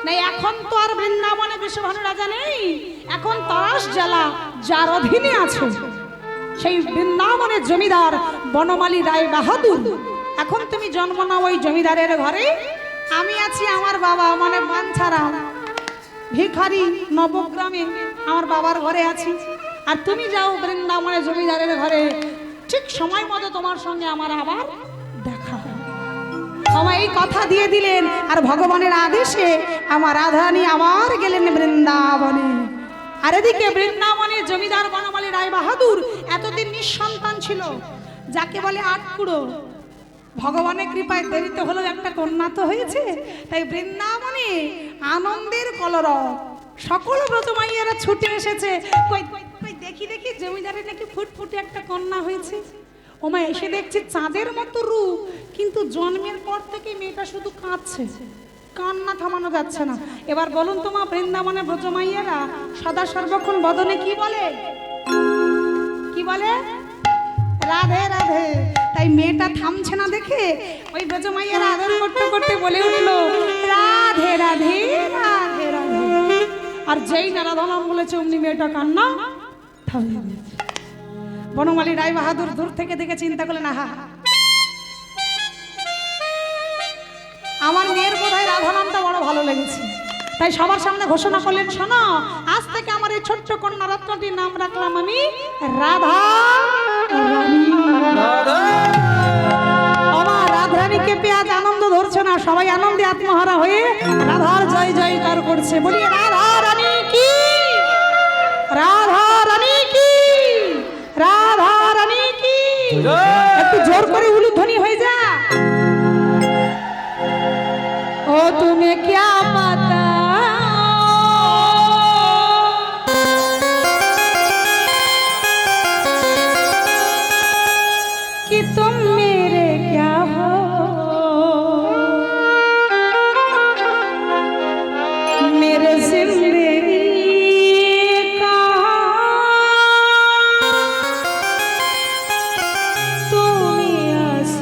Speaker 1: না এখন তো আর বৃন্দাবনে বৃষভানু রাজা নেই, এখন তারাস জেলা যার অধীনে আছে সেই বৃন্দাবনের জমিদার বনমালী রায় বাহাদুর। এখন তুমি জন্ম নাও ওই জমিদারের ঘরে। আমি আছি আমার বাবা মানে বাঞ্ছারাম ভিখারি নবগ্রামে আমার বাবার ঘরে আছি, আর তুমি যাও বৃন্দাবনের জমিদারের ঘরে, ঠিক সময় মতো তোমার সঙ্গে আমার আবার দেখা হবে। আমার এই কথা দিয়ে দিলেন, আর ভগবানের আদেশে আমার রাধারানী আবার গেলেন বৃন্দাবনে। আর এদিকে বৃন্দাবনের জমিদার বনমালী রায় বাহাদুর এতদিন নিঃসন্তান ছিল, যাকে বলে আটকুড়ো। ভগবানের কৃপায় দেরিতে হলেও একটা কন্যা তো হয়েছে, তাই বৃন্দাবনে আনন্দের কলরব, সকল ব্রতমাইয়েরা ছুটে এসেছে। কই কই দেখি দেখি জমিদারের নাকি ফুটফুটে একটা কন্যা হয়েছে। ওমা এসে দেখছি চাঁদের মতো রূপ, কিন্তু জন্মের পর থেকে মেয়েটা শুধু কাঁদছে, কান্না থামানো যাচ্ছে না। এবার বলুন তো মা, বৃন্দাবনে ব্রজমাইয়েরা সদা সর্বক্ষণ বদনে কি বলে? কি বলে? রাধে রাধে। তাই মেয়েটা থামছে না দেখে ওই ব্রজমাইয়েরা আদর করতে করতে বলে উঠলো, রাধে রাধে রাধে রাধে। আর যেই না রাধা নাম বলেছে অমনি মেয়েটা কান্না থামিয়ে দিয়েছে। বনমালী রায় বাহাদুর দূর থেকে দেখে চিন্তা করলেন, আহা আমার মেয়ের বোধহয় রাধা নামটা বড় ভালো লেগেছে। তাই সবার সামনে ঘোষণা করলেন, শোনো, আজ থেকে আমার এই ছোট্ট কন্যা রত্নটির নাম রাখলাম আমি রাধা রানী। আমার রাধারানীকে পেয়ে আজ আনন্দ ধরছে না, সবাই আনন্দে আত্মহারা হয়ে রাধার জয় জয়কার করছে। বলি রাধা রানী কি, রাধা রানী কি, রাধা রানী কি। একটু জোর করে উলুধ্বনি হয়ে যা। ओ तुम्हें क्या पता कि तुम मेरे क्या हो, मेरे जिंदगी का तुम आस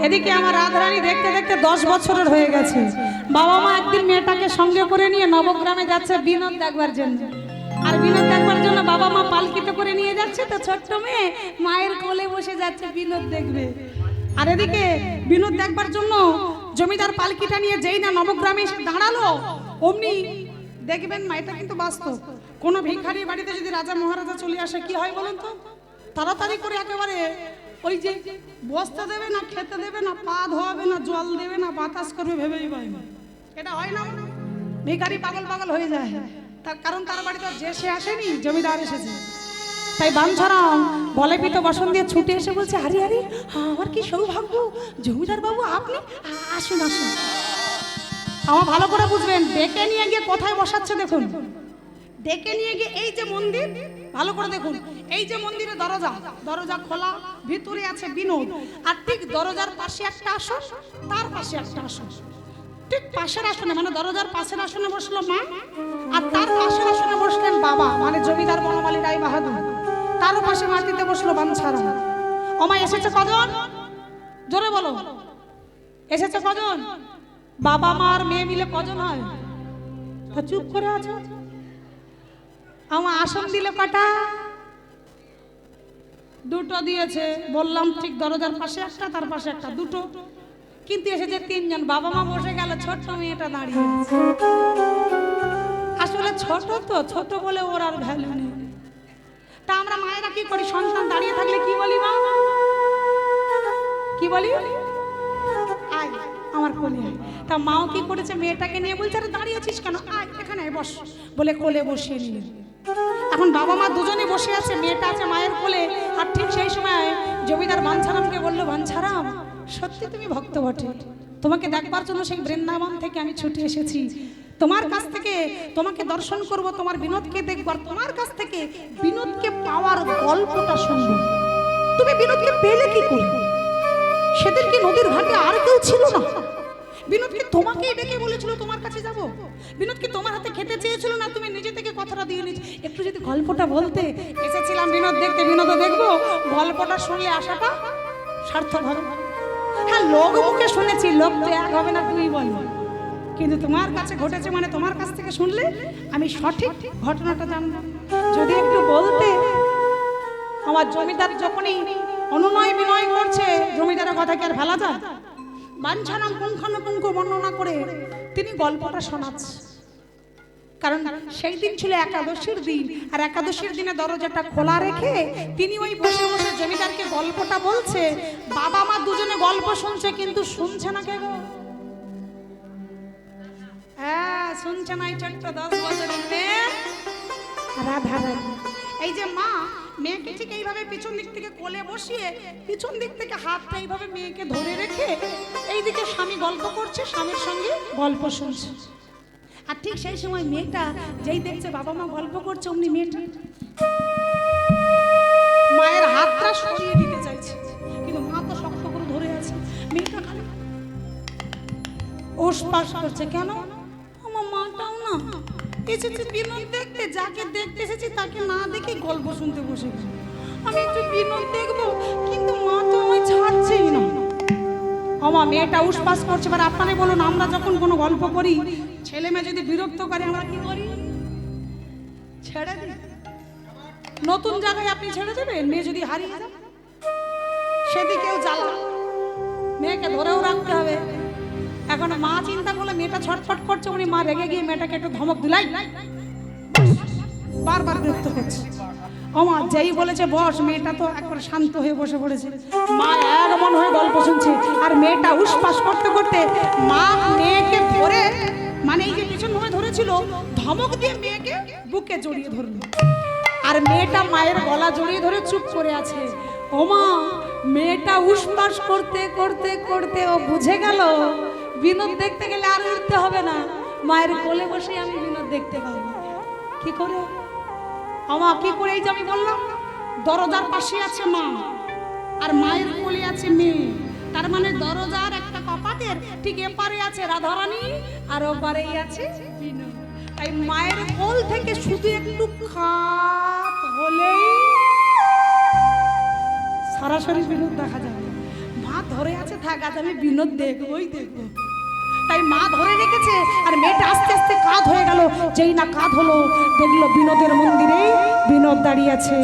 Speaker 1: এদিকে আমার রাধারানী দেখতে দেখতে 10 বছরের হয়ে গেছে। বাবা মা একদিন মেয়েটাকে সঙ্গে করে নিয়ে নবগ্রামে যাচ্ছে বিনোদ দেখবার জন্য। আর বিনোদ দেখবার জন্য বাবা মা পালকিতে করে নিয়ে যাচ্ছে, তো ছোট্ট মেয়ে মায়ের কোলে বসে যাচ্ছে বিনোদ দেখবে। আর এদিকে বিনোদ দেখবার জন্য জমিদার পালকিটা নিয়ে যেই না নবগ্রামে এসে দাঁড়ালো, অমনি দেখবেন না, এটা কিন্তু বাস্তব, কোনো ভিখারি বাড়িতে যদি রাজা মহারাজা চলে আসে কি হয় বলুন তো? তাড়াতাড়ি করে একেবারে ওই যে বসতে দেবে না, খেতে দেবে না, পা ধোয়াবে না, জল দেবে না, বাতাস করবে ভেবেই পায় না। এটা হয় না? ভিখারি পাগল পাগল হয়ে যায়, তার কারণ তার বাড়িতে যে সে আসেনি, জমিদার এসেছে। তাই বাঞ্ছারাম বলে পিত বসন দিয়ে ছুটে এসে বলছে, আরে আরে আমার কি সৌভাগ্য, জমিদার বাবু আপনি আসুন আসুন। আমার ভালো করে বুঝবেন, ডেকে নিয়ে গিয়ে কোথায় বসাচ্ছে দেখুন। ডেকে নিয়ে গিয়ে এই যে মন্দির, ভালো করে দেখুন, এই যে মন্দিরের দরজা, দরজা খোলা, ভিতরে আছে বিনোদ, আর ঠিক দরজার পাশে একটা আসন, তার পাশে একটা আসন, ঠিক পাশের আসনে মানে দরজার পাশের আসনে বসলো মা, আর তার পাশের আসনে বসলেন বাবা মানে জমিদার বনমালী রায় বাহাদুর, তার পাশে মাটিতে বসলো বাঞ্ছারাম। ওমা এসেছে কজন? জোরে বলো, এসেছে কজন? বাবা মা আর মেয়ে মিলে কজন হয়? তা চুপ করে আছো। আমার আসন দিলে কটা? দুটো দিয়েছে, বললাম ঠিক দরজার পাশে একটা, তার পাশে একটা, দুটো। কিন্তু এসেছে তিনজন, বাবা মা বসে গেল, ছোট্ট মেয়েটা দাঁড়িয়ে আছে। আসলে ছোট তো, ছোট বলে ওর আর ভ্যালু নেই। তা আমরা মায়েরা কি করি? সন্তান দাঁড়িয়ে থাকলে কি বলি মা? কি বলি? আয় আমার কোলে আয়। তা মাও কি করেছে, মেয়েটাকে নিয়ে বলছে, আরে দাঁড়িয়েছিস কেন, আয় এখানে আয়, বস, বলে কোলে বসিয়ে নিলেন। এখন বাবা মা দুজনে বসে আছে, মেয়েটা আছে মায়ের কোলে। আর ঠিক সেই সময় জমিদার বাঞ্ছারামকে বললো, বাঞ্ছারাম সত্যি তুমি ভক্ত বটে, তোমাকে দেখবার জন্য সেই বৃন্দাবন থেকে আমি ছুটে এসেছি, তোমার কাছ থেকে তোমাকে দর্শন করব, তোমার বিনোদকে দেখবার, তোমার কাছ থেকে বিনোদকে পাওয়ার গল্পটা শুনবো। তুমি বিনোদকে পেলে কি করে? সেদিন কি নদীর ঘাটে আর কেউ ছিল না? বিনোদকে তোমাকে ডেকে বলেছিল তোমার কাছে যাব? বিনোদকে তোমার হাতে খেতে চেয়েছিল না, তুমি নিজে থেকে কথাটা দিয়ে নিয়েছ? একটু যদি গল্পটা বলতে। এসেছিলাম বিনোদ দেখতে, বিনোদও দেখবো, গল্পটা শুনলে আশাটা সার্থক হবে। হ্যাঁ, লোক মুখে শুনেছি, লোক তো এক হবে না, তুই বল, কিন্তু তোমার কাছে ঘটেছে মানে তোমার কাছ থেকে শুনলে আমি সঠিক ঘটনাটা জানবো। যদি একটু বলতে। আমার জমিদার যখনই অনুনয় বিনয় করছে, জমিদারের কথা কি আর ফেলা যায়? বাঞ্ছারাম পুঙ্খানুপুঙ্খ বর্ণনা করে তিনি গল্পটা শোনাচ্ছে। কারণ সেই দিন ছিল একাদশীর দিন, আর একাদশীর দিনে দরজাটা খোলা রেখে তিনি ওই বসে বসে জমিদারকে গল্পটা বলছে। বাবা মা দুজনে গল্প শুনছে, কিন্তু শুনছে না কে গো? হ্যাঁ, শুনছে না এই ছোট্ট 10 বছরের মেয়ে রাধারানী। এই যে মা মেয়েকে ঠিক এইভাবে পিছন দিক থেকে কোলে বসিয়ে, পিছন দিক থেকে হাতটা এইভাবে মেয়েকে ধরে রেখে এইদিকে স্বামী গল্প করছে, স্বামীর সঙ্গে গল্প শুনছে। আর ঠিক সেই সময় মেয়েটা যেই দেখছে বাবা মা গল্প করছে, অমনি মেয়েটা মায়ের হাতটা সরিয়ে দিতে চাইছে, কিন্তু মা তো শক্ত করে ধরে আছে। মেয়েটা খালি ওসপাস করছে। কেন? আমার মাটাও না এসেছে বিনোদ দেখতে, যাকে দেখতে এসেছি তাকে না দেখে গল্প শুনতে বসে গেছে। আমি একটু বিনোদ দেখবো, কিন্তু মা তো আমায় ছাড়ছেই না। আমার মেয়েটা উসপাস করছে। এবার আপনারাই বলুন, আমরা যখন কোনো গল্প করি, ছেলে মেয়ে যদি বিরক্ত করে আমরা কি করি? ছেড়ে দিই। নতুন জায়গায় আপনি ছেড়ে দেবেন? মেয়ে যদি হারিয়ে যায় সেদিকেও জ্বালা, মেয়েকে ধরেও রাখতে হবে। এখন মা চিন্তা করলে মেয়েটা ছটফট করছে, উনি মা রেগে গিয়ে মেয়েটাকে একটু ধমক দিলাই, বারবার বিরক্ত করছে। ওমা যেই বলেছে বস, মেয়েটা তো একবার শান্ত হয়ে বসে পড়েছে। মা এমন হয়ে গল্প শুনছে, আর মেয়েটা উসপাস করতে করতে মা মেয়েকে ধরে, মানে এই যে পিছন হয়ে ধরেছিল, ধমক দিয়ে মেয়েকে বুকে জড়িয়ে ধরলো। আর মেয়েটা মায়ের গলা জড়িয়ে ধরে চুপ করে আছে। ওমা মেয়েটা উসপাস করতে করতে করতে ও বুঝে গেল বিনোদ দেখতে গেলে আর উঠতে হবে না, মায়ের কোলে বসে আমি বিনোদ দেখতে পাবো। কি করে? আমা কি করে? এই যে আমি বললাম, দরজার পাশে আছে মা, আর মায়ের কোলে আছে মেয়ে। তার মানে দরজার একটা কপাটের ঠিক এপারে আছে রাধারানী, আর ওপারেই আছে বিনোদ। তাই মায়ের কোল থেকে শুধু একটু খাত হলেই সরাসরি বিনোদ দেখা যাবে। ভাত ধরে আছে, থাক আজ আমি বিনোদ দেখবই দেখবো। তাই মা ধরে রেখেছে, আর মেয়েটা আস্তে আস্তে কাঁধ হয়ে গেল। যেই না কাঁধ হলো, দেখলো বিনোদের মন্দিরে বিনোদ দাঁড়িয়ে আছে।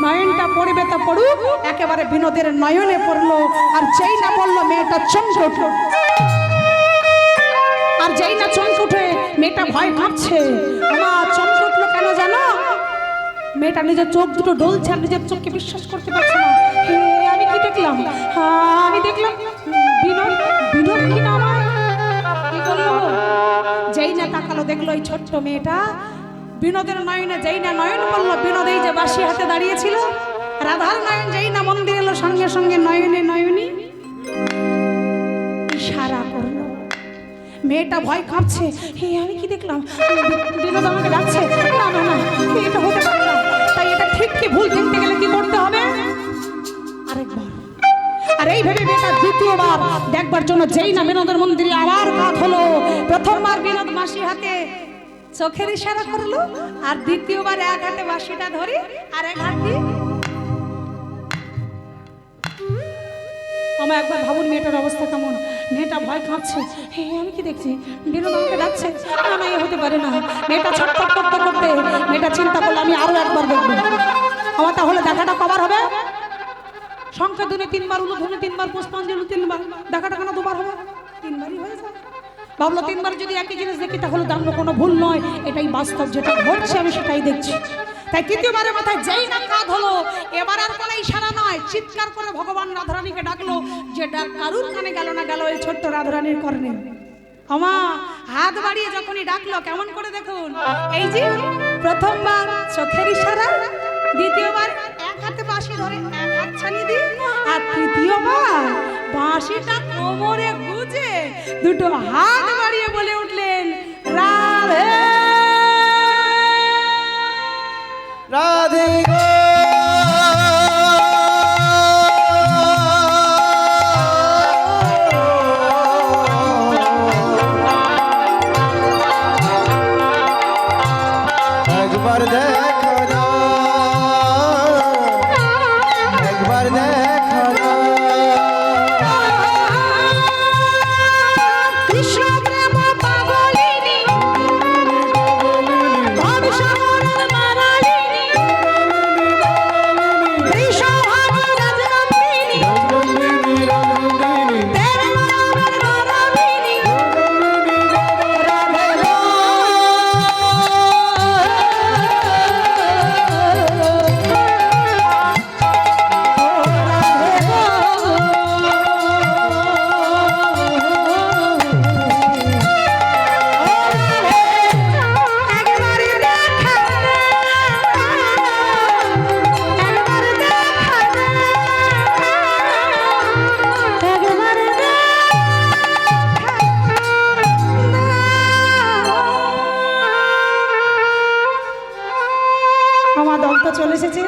Speaker 1: নয়নটা পড়বে তো পড়ুক, একেবারে বিনোদের নয়নে পড়লো। আর যেই না পড়লো, মেয়েটা চমকে উঠলো। আর যেই না চমকে উঠে, মেয়েটা ভয় কাঁপছে। আমার চমকে উঠলো কেন জানো? মেয়েটা নিজের চোখ দুটো ডলছে, আর নিজের চোখকে বিশ্বাস করতে পারছে না। হে, আমি কি দেখলাম? আমি দেখলাম বিনোদ। বিনোদ কি না আমার? কি করলো? যেই না তাকালো, দেখলো এই ছোট্ট মেয়েটা বিনোদের নয়নে যেই না নয়ন পড়লো, বিনোদ এই যে বাঁশি হাতে দাঁড়িয়েছিল, রাধার নয়ন যেই না মন্দির এলো, সঙ্গে সঙ্গে নয়নে নয়নী ইশারা করলো। মেয়েটা ভয় কাঁপছে। হে, আমি কি দেখলাম? বিনোদ আমাকে ডাকছে। না না না, এটা হতে পারে না। তাই এটা ঠিক কি ভুল দেখতে গেলে কি করতে হবে? আরেকবার। আর এই ভেবে মেয়েটা দ্বিতীয়বার দেখবার জন্য যেই না বিনোদের মন্দিরে আবার কাঁধ হলো। প্রথমবার বিনোদ বাঁশি হাতে চোখের ইশারা করলো, আর দ্বিতীয়বার এক হাতে বাঁশিটা ধরে আর এক হাতে। আমার একবার ভাবুন মেয়েটার অবস্থা কেমন। মেয়েটা ভয় কাঁপছে। হে, আমি কি দেখছি? বিনোদ আমাকে ডাকছে। না না, এ হতে পারে না। মেয়েটা ছটফট করতে করতে মেয়েটা চিন্তা করলো, আমি আরো একবার দেখবো। আমার তাহলে দেখাটা কবার হবে? সংখ্যা ধরে তিনবার, উলুধ্বনি তিনবার, পুষ্পাঞ্জলি তিনবার, দেখাটা কেন দুবার হবে? তিনবারই হয়ে যায়। ভাবলো তিনবার যদি একই জিনিস দেখি তাহলে দাঁড়ানো কোনো ভুল নয়, এটাই বাস্তব, যেটা ঘটছে আমি সেটাই দেখছি। তাই তৃতীয়বারের মাথায় যেই না কাঁধ হলো, এবার আর কোনো ইশারা নয়, চিৎকার করে ভগবান রাধারানীকে ডাকলো। যে ডাক কারুর কানে গেল না, গেল এই ছোট্ট রাধারানীর কর্ণে। আমা হাত বাড়িয়ে যখনই ডাকলো, কেমন করে দেখুন, এই যে প্রথমবার চোখের ইশারা, দ্বিতীয়বার এক হাতে বাঁশি ধরে এক হাত ছানি দিয়ে, আর তৃতীয়বার বাঁশিটা কোমরে গুজে দুটো হাত বাড়িয়ে বলে উঠলেন, রাধে
Speaker 2: রাধে গো। একবার দেখো না, একবার দেখো না।
Speaker 1: কৃষ্ণ প্রেম পাগলিনী, ভবসাগরের মারালিনী, বৃষভাব রাজনন্দিনী, দেবলোকের গৌরবিনী, রাধে গো। আমার দল তো চলে এসেছে।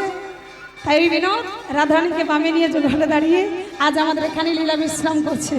Speaker 1: তাই বিনোদ রাধারানীকে বামে নিয়ে ঘরে দাঁড়িয়ে আজ আমাদের এখানে লীলা বিশ্রাম করছে।